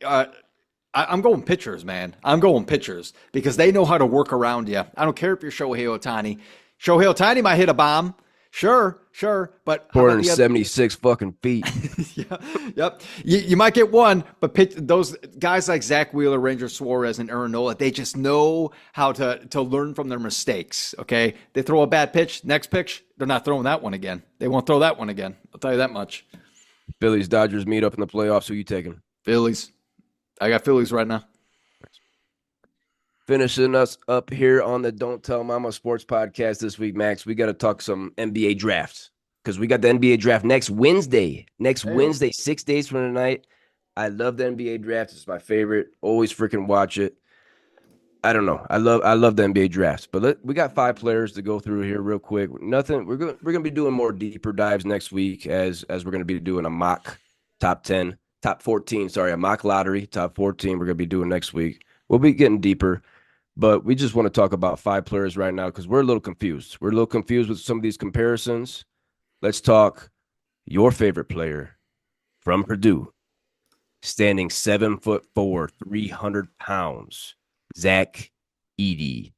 I'm going pitchers, man. I'm going pitchers, because they know how to work around you. I don't care if you're Shohei Ohtani. Shohei Ohtani might hit a bomb. Sure, but 476 fucking feet. Yeah, yep. You might get one, but those guys like Zach Wheeler, Ranger Suarez, and Aaron Nola, they just know how to learn from their mistakes. Okay, they throw a bad pitch, next pitch, they're not throwing that one again. They won't throw that one again. I'll tell you that much. Phillies, Dodgers meet up in the playoffs. Who you taking? Phillies. I got Phillies right now. Finishing us up here on the Don't Tell Mama Sports Podcast this week, Max. We got to talk some NBA drafts, because we got the NBA draft next Wednesday. Wednesday, 6 days from tonight. I love the NBA draft. It's my favorite. Always freaking watch it. I don't know. I love the NBA drafts. But we got 5 players to go through here real quick. Nothing. We're gonna be doing more deeper dives next week as we're gonna be doing a mock top 14. Sorry, a mock lottery top 14. We're gonna be doing next week. We'll be getting deeper. But we just want to talk about 5 players right now because we're a little confused. We're a little confused with some of these comparisons. Let's talk your favorite player from Purdue, standing 7'4", 300 pounds, Zach Edey.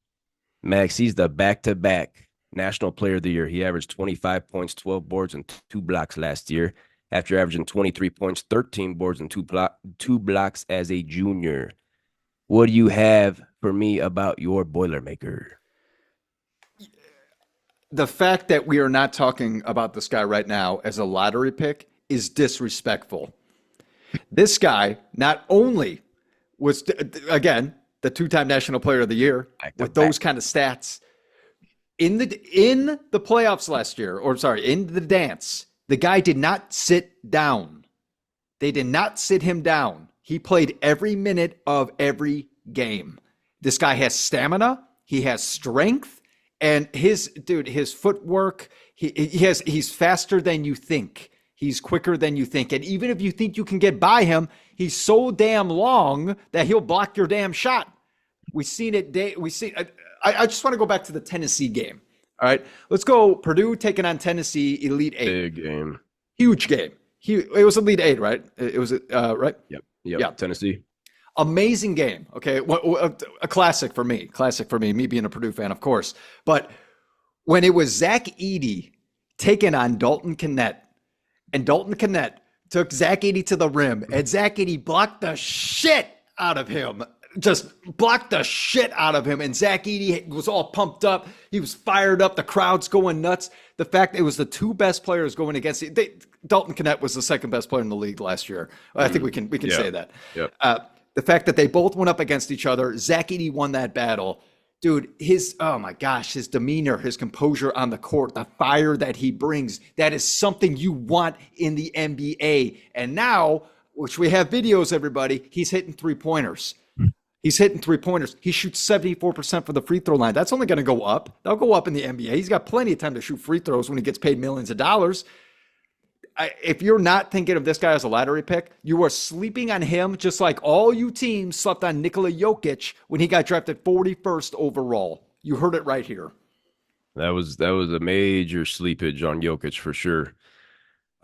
Max, he's the back-to-back National Player of the Year. He averaged 25 points, 12 boards, and 2 blocks last year, after averaging 23 points, 13 boards, and 2 blocks as a junior. What do you have for me about your Boilermaker? The fact that we are not talking about this guy right now as a lottery pick is disrespectful. This guy not only was, again, the 2-time National Player of the Year with those kind of stats, in the playoffs last year, in the dance, the guy did not sit down. They did not sit him down. He played every minute of every game. This guy has stamina. He has strength. And his footwork, he's faster than you think. He's quicker than you think. And even if you think you can get by him, he's so damn long that he'll block your damn shot. We've seen it. I just want to go back to the Tennessee game. All right. Let's go. Purdue taking on Tennessee, Elite Eight. Big game. Huge game. It was Elite Eight, right? It was, right? Yep. Tennessee. Amazing game. Okay. A classic for me. Classic for me being a Purdue fan, of course. But when it was Zach Edey taking on Dalton Knecht, and Dalton Knecht took Zach Edey to the rim, and Zach Edey blocked the shit out of him. Just blocked the shit out of him. And Zach Edey was all pumped up. He was fired up. The crowd's going nuts. The fact it was the two best players going against Dalton Knecht was the second best player in the league last year. I think we can say that. Yep. The fact that they both went up against each other, Zach Edey won that battle. Dude, oh my gosh, his demeanor, his composure on the court, the fire that he brings, that is something you want in the NBA. And now, which we have videos, everybody, he's hitting three-pointers. He's hitting three-pointers. He shoots 74% for the free throw line. That's only going to go up. That'll go up in the NBA. He's got plenty of time to shoot free throws when he gets paid millions of dollars. If you're not thinking of this guy as a lottery pick, you are sleeping on him just like all you teams slept on Nikola Jokic when he got drafted 41st overall. You heard it right here. That was a major sleepage on Jokic for sure.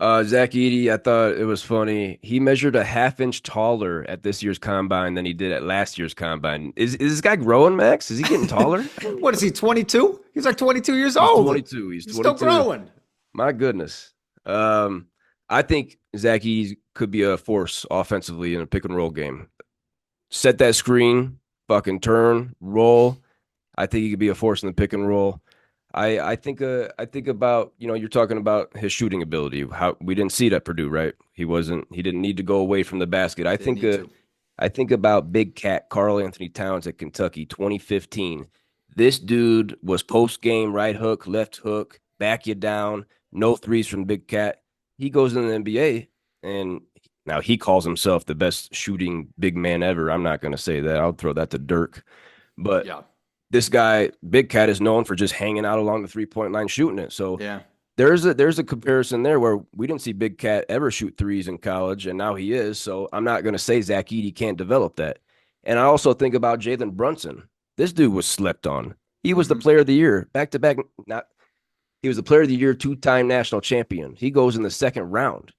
Zach Edey, I thought it was funny. He measured a half-inch taller at this year's combine than he did at last year's combine. Is this guy growing, Max? Is he getting taller? What is he, 22? He's like 22 years old. 22. He's 22. Still growing. My goodness. I think Zach Edey could be a force offensively in a pick and roll game. Set that screen, fucking turn, roll. I think he could be a force in the pick and roll. I think about, you're talking about his shooting ability. How we didn't see it at Purdue, right? He didn't need to go away from the basket. I think about Big Cat Karl Anthony Towns at Kentucky 2015. This dude was post game right hook, left hook, back you down, no threes from Big Cat. He goes in the NBA, and now he calls himself the best shooting big man ever. I'm not going to say that. I'll throw that to Dirk. But yeah. This guy, Big Cat, is known for just hanging out along the three-point line shooting it. So yeah, there's a comparison there where we didn't see Big Cat ever shoot threes in college, and now he is. So I'm not going to say Zach Edey can't develop that. And I also think about Jalen Brunson. This dude was slept on. He was the player of the year, back-to-back. He was the player of the year, two-time national champion. He goes in the second round.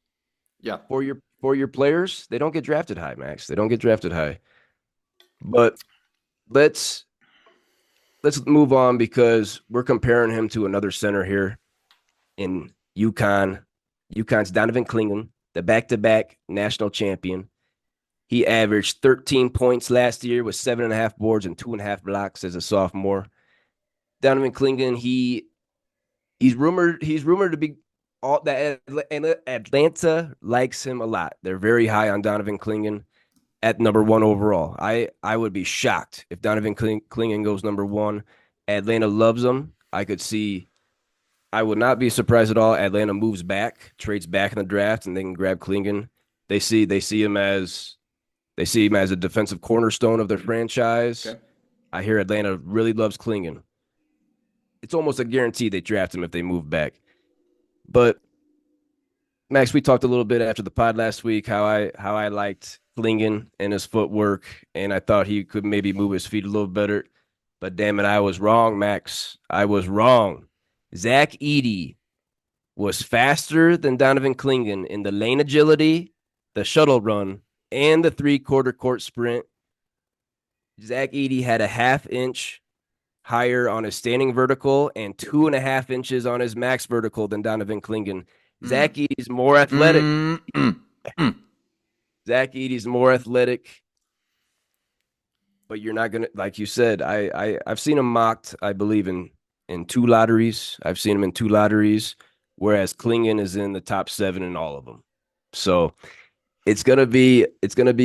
Yeah. For your players, they don't get drafted high, Max. They don't get drafted high. But let's move on because we're comparing him to another center here in UConn. UConn's Donovan Clingan, the back-to-back national champion. He averaged 13 points last year with 7.5 boards and 2.5 blocks as a sophomore. Donovan Clingan, He's rumored to be that Atlanta likes him a lot. They're very high on Donovan Clingan at number 1 overall. I would be shocked if Donovan Clingan goes number 1. Atlanta loves him. I would not be surprised at all. Atlanta moves back, trades back in the draft, and they can grab Clingan. They see him as a defensive cornerstone of their franchise. Okay. I hear Atlanta really loves Clingan. It's almost a guarantee they draft him if they move back. But Max, we talked a little bit after the pod last week how I liked Clingan and his footwork, and I thought he could maybe move his feet a little better. But damn it, I was wrong, Max. I was wrong. Zach Edey was faster than Donovan Clingan in the lane agility, the shuttle run, and the three-quarter court sprint. Zach Edey had a half-inch higher on his standing vertical and 2.5 inches on his max vertical than Donovan Clingan. Zach Edey's more athletic. Zach Edey's more athletic, but you're not gonna, like you said. I've seen him mocked. I believe in 2 lotteries. I've seen him in 2 lotteries, whereas Clingan is in the top 7 in all of them. So it's gonna be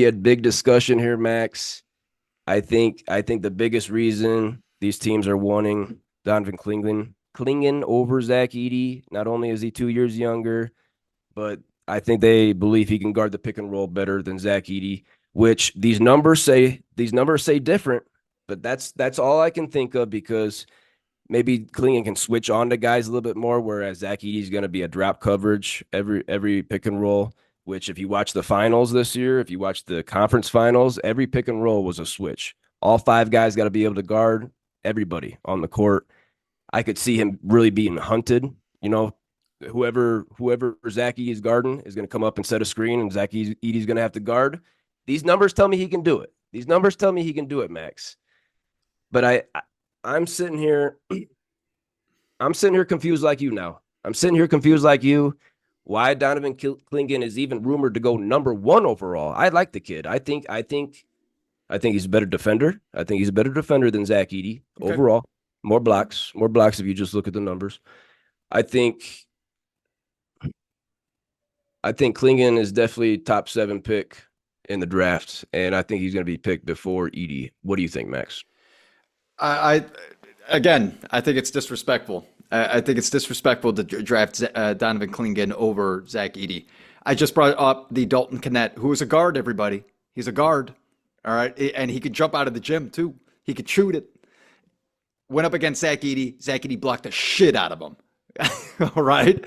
a big discussion here, Max. I think the biggest reason these teams are wanting Donovan Clingan over Zach Edey. Not only is he 2 years younger, but I think they believe he can guard the pick and roll better than Zach Edey, which these numbers say different, but that's all I can think of because maybe Clingan can switch on to guys a little bit more, whereas Zach Edey's going to be a drop coverage every pick and roll, which if you watch the finals this year, if you watch the conference finals, every pick and roll was a switch. All 5 guys got to be able to guard everybody on the court. I could see him really being hunted. Whoever Zach Edey's guarding is going to come up and set a screen, and Zach Edey's going to have to guard. These numbers tell me he can do it. These numbers tell me he can do it, Max. But I'm sitting here. I'm sitting here confused like you now. I'm sitting here confused like you. Why Donovan Clingan is even rumored to go number 1 overall? I like the kid. I think he's a better defender. I think he's a better defender than Zach Edey overall. More blocks if you just look at the numbers. I think Clingan is definitely top 7 pick in the draft, and I think he's going to be picked before Edey. What do you think, Max? I think it's disrespectful. I think it's disrespectful to draft Donovan Clingan over Zach Edey. I just brought up the Dalton Knecht, who is a guard, everybody. He's a guard, all right? And he could jump out of the gym, too. He could shoot it. Went up against Zach Edey. Zach Edey blocked the shit out of him. All right?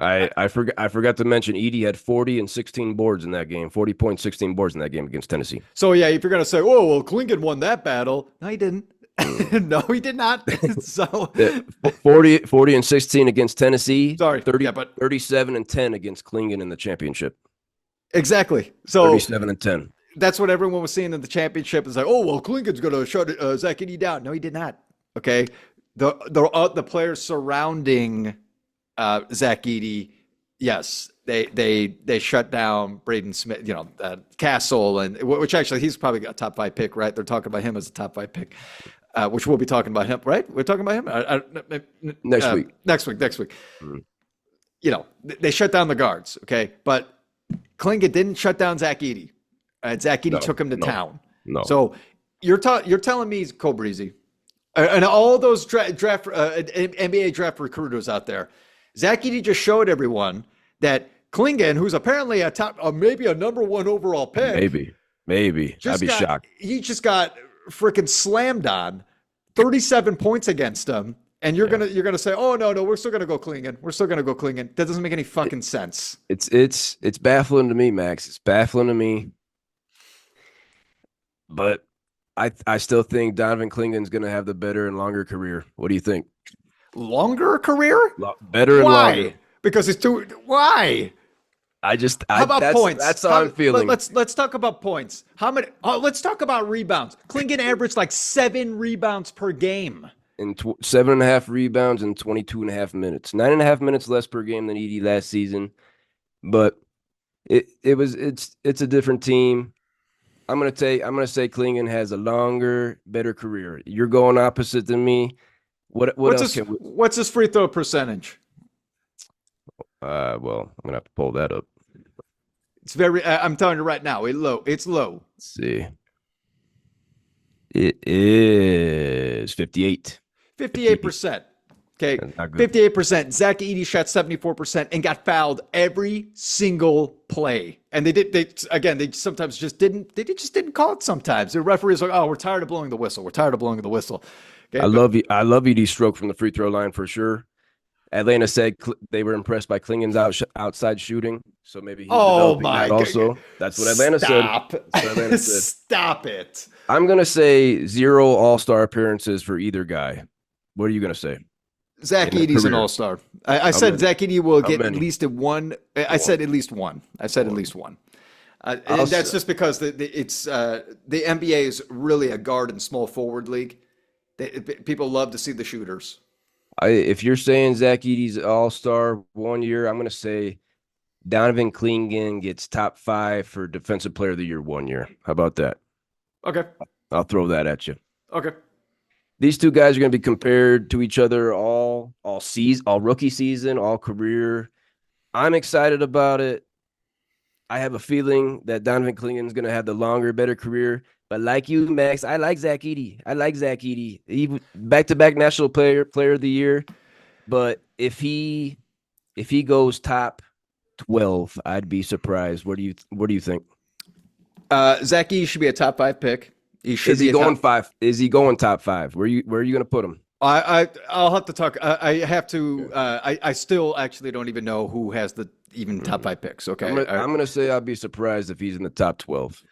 I forgot to mention Edey had 40 and 16 boards in that game. 40 points, 16 boards in that game against Tennessee. So, yeah, if you're going to say, oh, well, Clingan won that battle. No, he didn't. No, he did not. So 40 and 16 against Tennessee. Sorry. 37 and 10 against Clingan in the championship. Exactly. So 37 and 10. That's what everyone was seeing in the championship. It's like, oh, well, Clingan's going to shut Zach Edey down. No, he did not. Okay. The players surrounding Zach Edey, yes, they shut down Braden Smith, Castle, and which actually he's probably a top 5 pick, right? They're talking about him as a top 5 pick, which we'll be talking about him, right? We're talking about him next week. Next week. Mm-hmm. They shut down the guards, okay? But Clingan didn't shut down Zach Edey. Zach Edey took him to town. No. So you're telling me, Cole Breezy, and all those NBA draft recruiters out there, Zach Edey just showed everyone that Clingan, who's apparently maybe a number 1 overall pick, maybe I'd be shocked. He just got freaking slammed on, 37 points against him, and you're gonna say, oh no, we're still gonna go Clingan. That doesn't make any fucking sense. It's baffling to me, Max. It's baffling to me. But I still think Donovan Clingan's gonna have the better and longer career. What do you think? Longer career? Better and longer. Because it's too. Why? How about points? That's how I'm feeling. Let's talk about points. How many? Let's talk about rebounds. Clingan averaged like 7 rebounds per game. And 7.5 rebounds in 22.5 minutes. 9.5 minutes less per game than Edey last season. But it's a different team. I'm gonna say Clingan has a longer, better career. You're going opposite than me. What's his free throw percentage? Well, I'm gonna have to pull that up. It's very. I'm telling you right now, it's low. Let's see. It is 58. 58%. Okay, 58%. Zach Edey shot 74% and got fouled every single play. And they sometimes just didn't. They just didn't call it. Sometimes the referees are like, oh, we're tired of blowing the whistle. Okay, I love Edey's stroke from the free throw line for sure. Atlanta said they were impressed by Clingan's outside shooting, so maybe he's developing that also. That's what Atlanta said. Stop it. I'm going to say 0 all-star appearances for either guy. What are you going to say? Zach Edey's an all-star. I said Zach Edey will get at least one. I said at least one. And that's just because the NBA is really a guard and small forward league. People love to see the shooters. If you're saying Zach Edey's all-star 1 year, I'm going to say Donovan Clingan gets top 5 for Defensive Player of the Year 1 year. How about that? Okay. I'll throw that at you. Okay. These two guys are going to be compared to each other all season, all rookie season, all career. I'm excited about it. I have a feeling that Donovan Clingan is going to have the longer, better career. But like you, Max, I like Zach Edey. He back-to-back National Player of the Year. But if he goes top 12, I'd be surprised. What do you think? Zach Edey should be a top 5 pick. Is he going 5? Is he going top 5? Where are you going to put him? I'll have to talk. I have to. I still actually don't even know who has the even top 5 picks. Okay, I'm going to say I'll be surprised if he's in the top 12.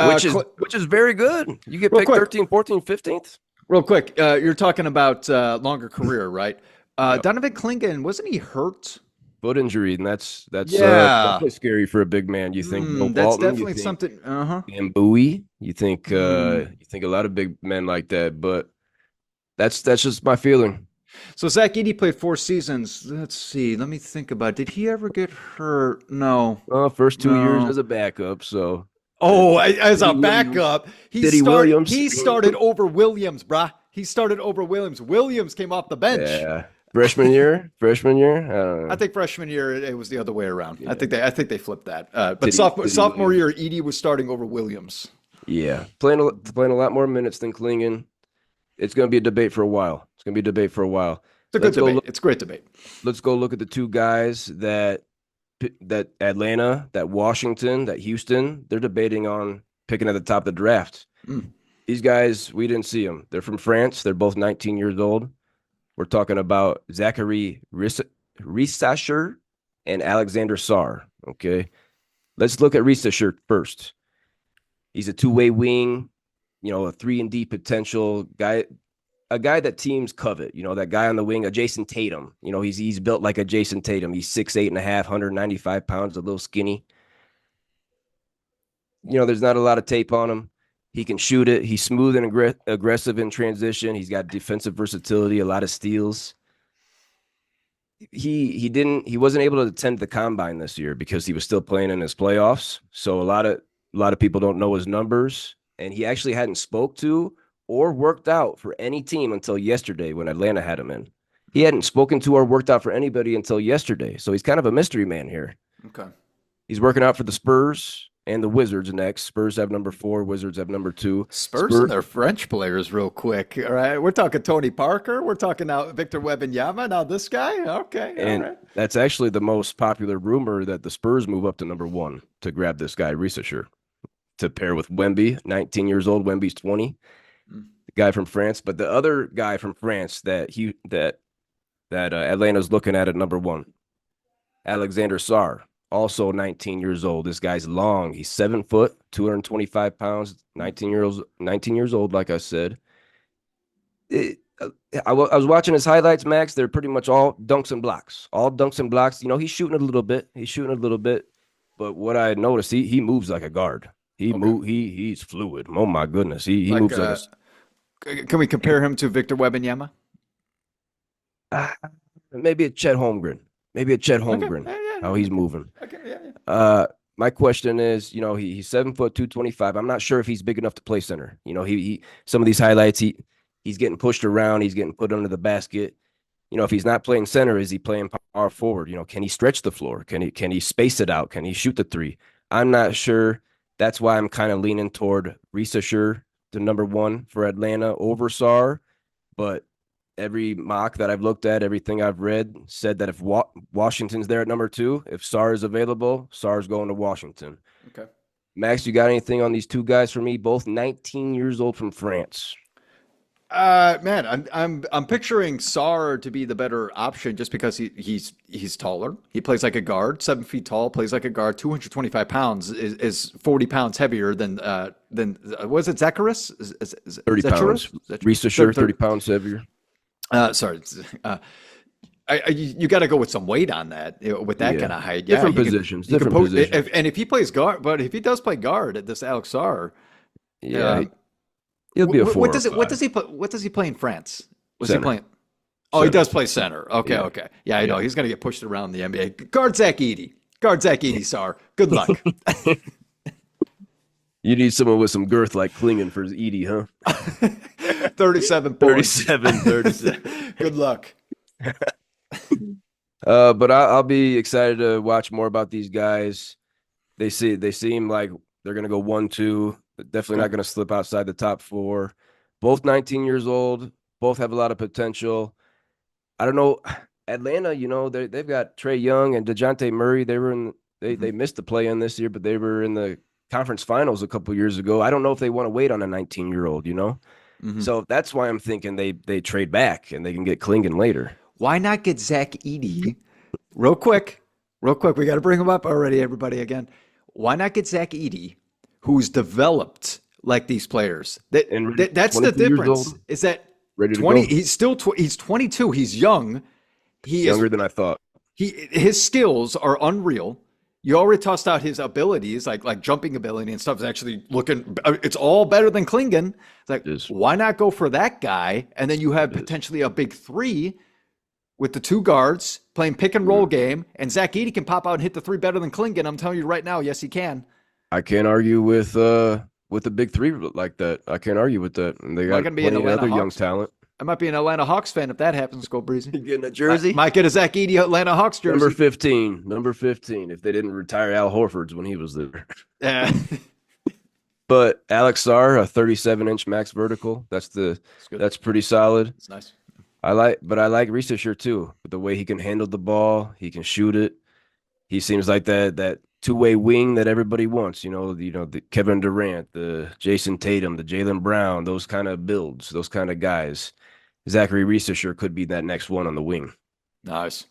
Which is very good. You get picked 13th, 14th, 15th. Real quick, you're talking about longer career, right? Yep. Donovan Clingan, wasn't he hurt foot injury, and that's Yeah. definitely scary for a big man. You think Bill That's Walton, you definitely think something. Uh-huh. Dan Bowie, you think a lot of big men like that, but that's just my feeling. So Zach Edey played 4 seasons. Let's see. Let me think about it. Did he ever get hurt? No. First 2 years No. as a backup, so Oh, as a Diddy Williams. backup, Diddy Williams. he started over Williams, brah. He started over Williams. Williams came off the bench. Yeah, freshman year. I don't know. I think freshman year it was the other way around. Yeah. I think they flipped that. But Diddy sophomore year, Williams. Edey was starting over Williams. Yeah, playing a lot more minutes than Klingon. It's going to be a debate for a while. It's a good debate. It's a great debate. Let's go look at the two guys that Atlanta, that Washington, that Houston, they're debating on picking at the top of the draft. These guys, we didn't see them. They're from France. They're both 19 years old. We're talking about Zachary Risacher and Alexander Sarr. Okay, let's look at Risacher first. He's a two-way wing, a 3-and-D potential guy. A guy that teams covet, that guy on the wing, a Jason Tatum. He's built like a Jason Tatum. He's 6'8.5", 195 pounds, a little skinny. There's not a lot of tape on him. He can shoot it. He's smooth and aggressive in transition. He's got defensive versatility, a lot of steals. He wasn't able to attend the combine this year because he was still playing in his playoffs. So a lot of people don't know his numbers, and he actually hadn't spoke to or worked out for any team until yesterday when Atlanta had him in. He hadn't spoken to or worked out for anybody until yesterday. So he's kind of a mystery man here. Okay. He's working out for the Spurs and the Wizards next. Spurs have number 4, Wizards have number 2. Spurs and their French players real quick. All right. We're talking Tony Parker. We're talking now Victor Wembanyama. Now this guy. Okay. And all right. That's actually the most popular rumor, that the Spurs move up to number 1 to grab this guy, Risacher, to pair with Wemby, 19 years old. Wemby's 20. The guy from France, but the other guy from France that Atlanta's looking at number 1, Alexander Sarr, also 19 years old. This guy's long. He's 7 foot, 225 pounds, 19 years old. Like I said, I was watching his highlights, Max. They're pretty much all dunks and blocks. He's shooting a little bit. But what I noticed, he moves like a guard. He's fluid. Oh my goodness, he moves like a. Can we compare him to Victor Wembanyama? Maybe a Chet Holmgren. Okay. Yeah. How he's moving. Okay. Yeah. My question is, he's 7 foot, 225. I'm not sure if he's big enough to play center. He some of these highlights, he's getting pushed around. He's getting put under the basket. If he's not playing center, is he playing power forward? Can he stretch the floor? Can he space it out? Can he shoot the 3? I'm not sure. That's why I'm kind of leaning toward Risacher, the number 1 for Atlanta, over Sarr. But every mock that I've looked at, everything I've read, said that if Washington's there at number 2, if Sarr is available, Sarr's going to Washington. Okay. Max, you got anything on these two guys for me? Both 19 years old from France. Man, I'm picturing Sarr to be the better option just because he's taller. He plays like a guard, 7 feet tall, plays like a guard, 225 pounds, is 40 pounds heavier than was it Zacharias? 30 pounds. Risacher, 30 pounds heavier. Sorry. You got to go with some weight on that with that kind of height. Yeah, different positions. And if he plays guard, but if he does play guard at this Alex Sarr, he'll be a 4. What does he play in France? Was Center. he playing? Oh, he does play center. Okay. Yeah, I know. He's going to get pushed around the NBA. Guard Zach Edey, Sarr. Good luck. You need someone with some girth like Klingon for Edey, huh? 37 points. 37. Good luck. But I'll be excited to watch more about these guys. They seem like they're going to go 1-2. Definitely not going to slip outside the top 4. Both 19 years old. Both have a lot of potential. I don't know. Atlanta, they've got Trae Young and DeJounte Murray. They missed the play-in this year, but they were in the conference finals a couple years ago. I don't know if they want to wait on a 19-year-old, So that's why I'm thinking they trade back and they can get Klingon later. Why not get Zach Edey? Real quick. We got to bring him up already, everybody, again. Why not get Zach Edey, who's developed like these players? That's the difference. Is that 20? He's still he's 22. He's young. Younger than I thought. His skills are unreal. You already tossed out his abilities, like jumping ability and stuff is actually looking. It's all better than Klingon. It's like, why not go for that guy? And then you have potentially a big three with the two guards playing pick and roll game, and Zach Edey can pop out and hit the three better than Klingon. I'm telling you right now, yes, he can. I can't argue with the big three like that. I can't argue with that. And they got plenty of other young talent. I might be an Atlanta Hawks fan if that happens. Go Breezy. Getting a jersey? Might get a Zach Edey Atlanta Hawks jersey. Number 15. If they didn't retire Al Horford's when he was there. Yeah. But Alex Sarr, a 37-inch max vertical. That's pretty solid. It's nice. I like Researcher too. With the way he can handle the ball, he can shoot it. He seems like that two-way wing that everybody wants. The Kevin Durant, the Jason Tatum, the Jaylen Brown, those kind of builds, those kind of guys. Zachary Researcher could be that next one on the wing. Nice.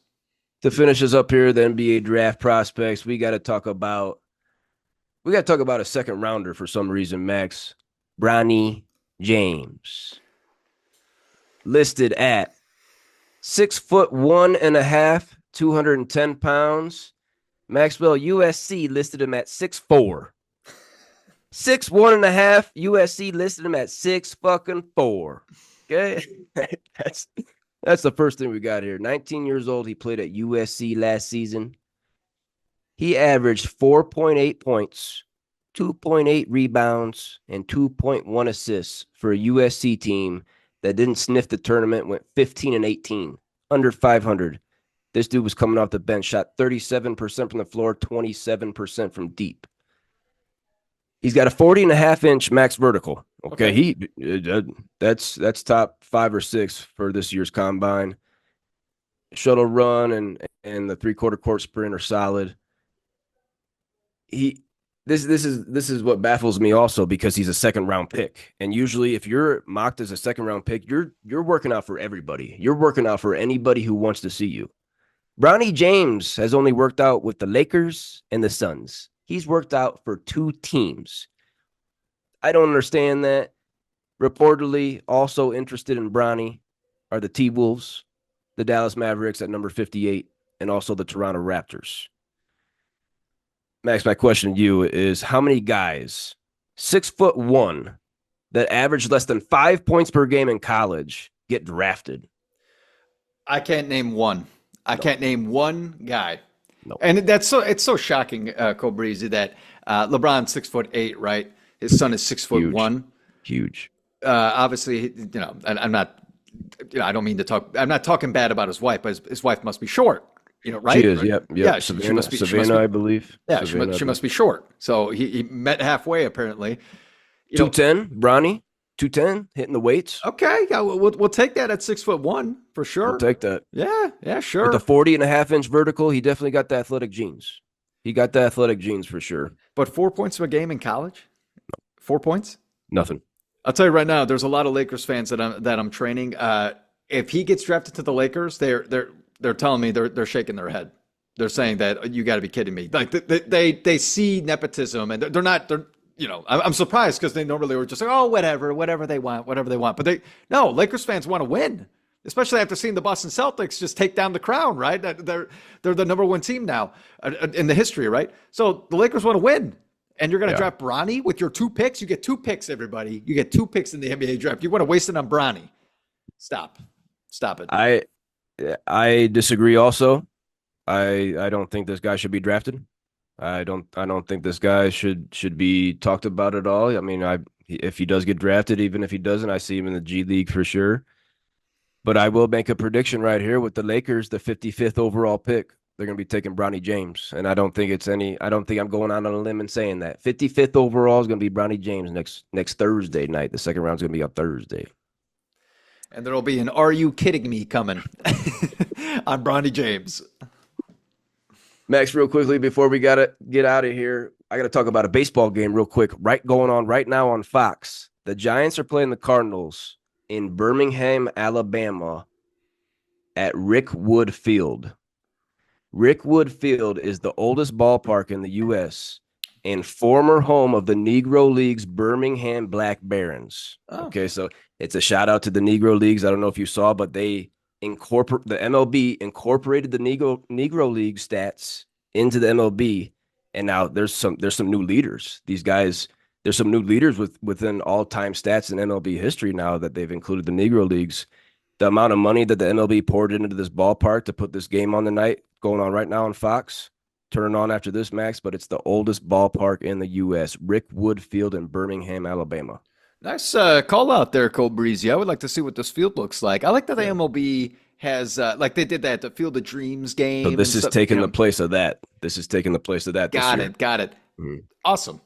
To finish us up here, the NBA draft prospects, we got to talk about a second rounder for some reason, Max. Bronny James. Listed at 6'1.5", 210 pounds. Maxwell, USC listed him at 6'4". 6'1.5", USC listed him at 6'4". Okay, that's the first thing we got here. 19 years old. He played at USC last season. He averaged 4.8 points, 2.8 rebounds, and 2.1 assists for a USC team that didn't sniff the tournament, went 15-18, under 500. This dude was coming off the bench, shot 37% from the floor, 27% from deep. He's got a 40.5-inch max vertical. Okay. That's top 5 or 6 for this year's combine. Shuttle run and the 3/4 court sprint are solid. This is what baffles me also, because he's a second round pick. And usually if you're mocked as a second round pick, you're working out for everybody. You're working out for anybody who wants to see you. Bronny James has only worked out with the Lakers and the Suns. He's worked out for 2 teams. I don't understand that. Reportedly also interested in Bronny are the T-Wolves, the Dallas Mavericks at number 58, and also the Toronto Raptors. Max, my question to you is, how many guys, 6'1", that average less than 5 points per game in college get drafted? I can't name one. I can't name one guy. No. And it's so shocking, Breezy, that LeBron's 6'8", right? His son is 6'1". Huge. Obviously, I'm not, I don't mean to talk. I'm not talking bad about his wife, but his wife must be short. Right? She is. Yep. Yeah. Savannah, I believe. Yeah. She must be short. So he met halfway apparently. 210, Bronny. 210, hitting the weights. Okay, yeah, we'll take that at 6'1" for sure. We'll take that. Yeah, sure. With the 40.5-inch vertical, he definitely got the athletic genes. He got the athletic genes for sure. But 4 points a game in college? 4 points? Nothing. I'll tell you right now, there's a lot of Lakers fans that I'm training. If he gets drafted to the Lakers, they're telling me they're shaking their head. They're saying that you got to be kidding me. Like they see nepotism, and they're not. I'm surprised because they normally were just like, oh, whatever they want. But Lakers fans want to win, especially after seeing the Boston Celtics just take down the crown, right? They're the number 1 team now in the history, right? So the Lakers want to win, and you're going to draft Bronny with your 2 picks. You get 2 picks, everybody. You get 2 picks in the NBA draft. You want to waste it on Bronny? Stop it. I disagree. Also, I don't think this guy should be drafted. I don't think this guy should be talked about at all. I mean, if he does get drafted, even if he doesn't, I see him in the G League for sure. But I will make a prediction right here with the Lakers, the 55th overall pick. They're going to be taking Bronny James, and I don't think I'm going out on a limb and saying that 55th overall is going to be Bronny James next Thursday night. The second round is going to be on Thursday. And there'll be an "Are you kidding me?" coming on Bronny James. Max, real quickly before we gotta get out of here, I gotta talk about a baseball game real quick. Going on right now on Fox. The Giants are playing the Cardinals in Birmingham, Alabama, at Rick Wood Field. Rick Wood Field is the oldest ballpark in the U.S. and former home of the Negro League's Birmingham Black Barons. Oh. Okay, so it's a shout out to the Negro Leagues. I don't know if you saw, but they the MLB incorporated the Negro League stats into the MLB, and now there's some new leaders. These guys, there's some new leaders within all-time stats in MLB history now that they've included the Negro Leagues. The amount of money that the MLB poured into this ballpark to put this game on tonight, going on right now on Fox, turn it on after this, Max, but it's the oldest ballpark in the U.S., Rick Wood Field in Birmingham, Alabama. Nice call out there, Cole Breezy. I would like to see what this field looks like. I like that the MLB has, like they did that, the Field of Dreams game. So this is taking the place of that. This is taking the place of that. Got it. Mm-hmm. Awesome.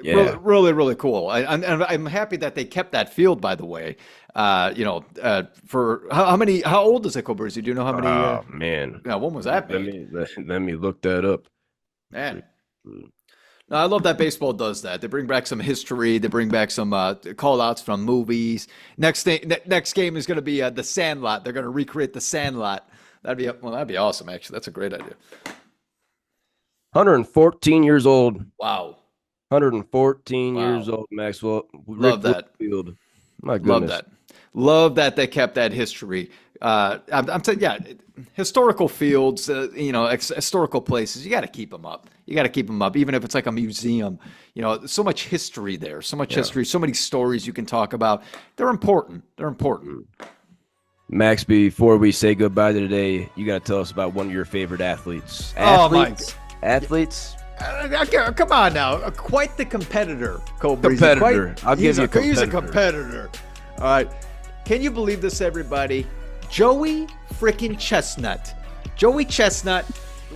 Really, really cool. I'm happy that they kept that field, by the way. For how old is it, Cole Breezy? Do you know how many? Oh, man. Yeah, when was that made? Let me look that up. Man. No, I love that baseball does that. They bring back some history. They bring back some call-outs from movies. Next game is going to be The Sandlot. They're going to recreate The Sandlot. That'd be awesome, actually. That's a great idea. 114 years old. Wow. 114 years old, Maxwell. Love that. Field. My goodness. Love that they kept that history. I'm telling you, historical fields, historical places, you got to keep them up. You got to keep them up, even if it's like a museum. So much history there, so much history, so many stories you can talk about. They're important. Max, before we say goodbye to today, you got to tell us about one of your favorite athletes. Athletes? Come on now. Quite the competitor, Cole Breezy. Competitor. I'll give you a competitor. He's a competitor. All right. Can you believe this, everybody? Joey freaking Chestnut. Joey Chestnut,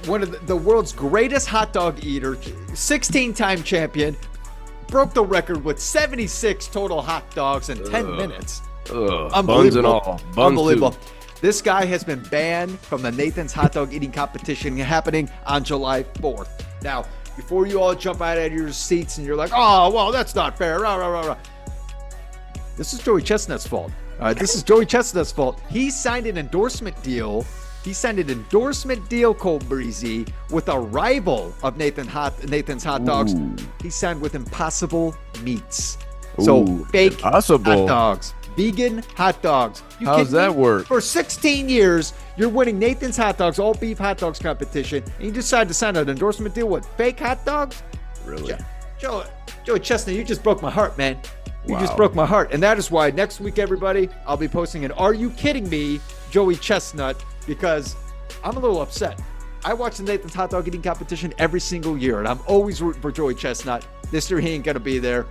one of the world's greatest hot dog eater, 16-time champion, broke the record with 76 total hot dogs in 10 minutes. Unbelievable. Buns and all. Unbelievable. Too. This guy has been banned from the Nathan's hot dog eating competition happening on July 4th. Now, before you all jump out of your seats and you're like, oh, well, that's not fair. This is Joey Chestnut's fault. All right, this is Joey Chestnut's fault. He signed an endorsement deal. Cole Breezy, with a rival of Nathan's Hot Dogs. Ooh. He signed with Impossible Meats. So fake hot dogs, vegan hot dogs. How's that work? For 16 years, you're winning Nathan's Hot Dogs, all beef hot dogs competition, and you decide to sign an endorsement deal with fake hot dogs? Really? Joey Chestnut, you just broke my heart, man. You just broke my heart. And that is why next week, everybody, I'll be posting an Are You Kidding Me, Joey Chestnut, because I'm a little upset. I watch the Nathan's Hot Dog Eating Competition every single year, and I'm always rooting for Joey Chestnut. This year, he ain't going to be there.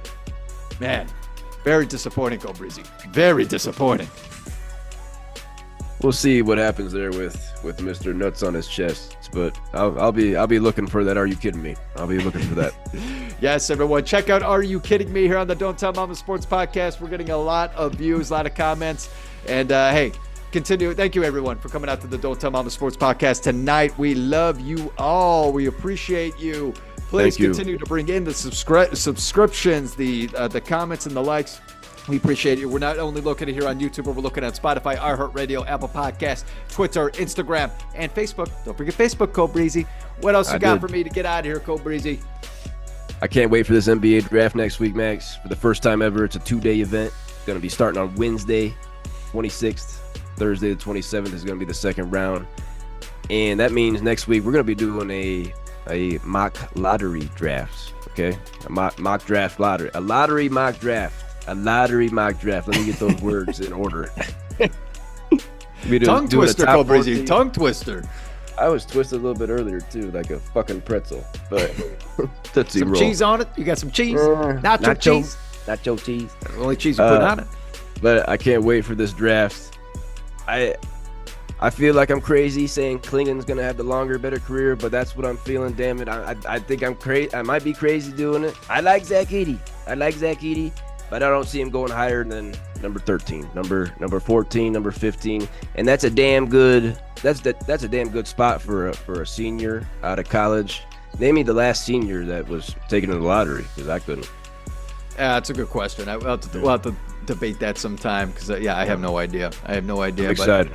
Man, very disappointing, Cole Breezy. Very disappointing. We'll see what happens there with Mr. Nuts on his chest, but I'll be looking for that. Are you kidding me? I'll be looking for that. Yes, everyone, check out Are You Kidding Me here on the Don't Tell Mama Sports Podcast. We're getting a lot of views, a lot of comments, and hey, continue. Thank you, everyone, for coming out to the Don't Tell Mama Sports Podcast tonight. We love you all. We appreciate you. Please continue to bring in the subscriptions, the comments, and the likes. We appreciate you. We're not only located here on YouTube, but we're looking at Spotify, iHeartRadio, Apple Podcasts, Twitter, Instagram, and Facebook. Don't forget Facebook, Cole Breezy. What else you got for me to get out of here, Cole Breezy? I can't wait for this NBA draft next week, Max. For the first time ever, it's a 2-day event. It's going to be starting on Wednesday, 26th. Thursday, the 27th is going to be the second round. And that means next week we're going to be doing a mock lottery draft, okay? A mock draft lottery. A lottery mock draft. A lottery mock draft. Let me get those words in order. Tongue twister, Cole Breezy. Tongue twister. I was twisted a little bit earlier, too, like a fucking pretzel. But some cheese on it? You got some cheese? Nacho cheese? Nacho cheese. That's the only cheese you put on it. But I can't wait for this draft. I feel like I'm crazy saying Klingon's going to have the longer, better career, but that's what I'm feeling, damn it. I think I'm crazy. I might be crazy doing it. I like Zach Edey, but I don't see him going higher than number 13, number 14, number 15, and that's a damn good spot for a senior out of college. Name me the last senior that was taken in the lottery, because I couldn't. That's a good question. We'll have to debate that sometime, because I have no idea. I'm excited.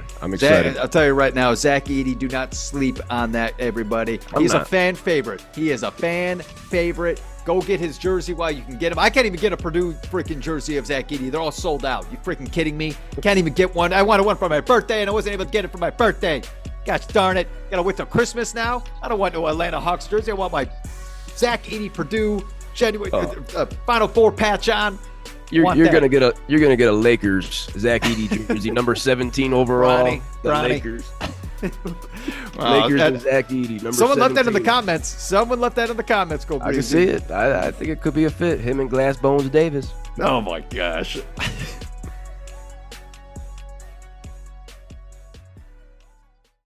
I'll tell you right now, Zach Edey, do not sleep on that, everybody. He's a fan favorite. He is a fan favorite Go get his jersey while you can get him. I can't even get a Purdue freaking jersey of Zach Edey. They're all sold out. You freaking kidding me? Can't even get one. I wanted one for my birthday, and I wasn't able to get it for my birthday. Gosh darn it. Gotta wait till Christmas now. I don't want no Atlanta Hawks jersey. I want my Zach Edey Purdue January Final Four patch on. You're gonna get a Lakers Zach Edey jersey, number 17 overall. Ronnie. Lakers. Lakers and Zach Edey, number Someone 17. left that in the comments. Someone left that in the comments. Go I can see it. I think it could be a fit. Him and Glass Bones Davis. Oh my gosh.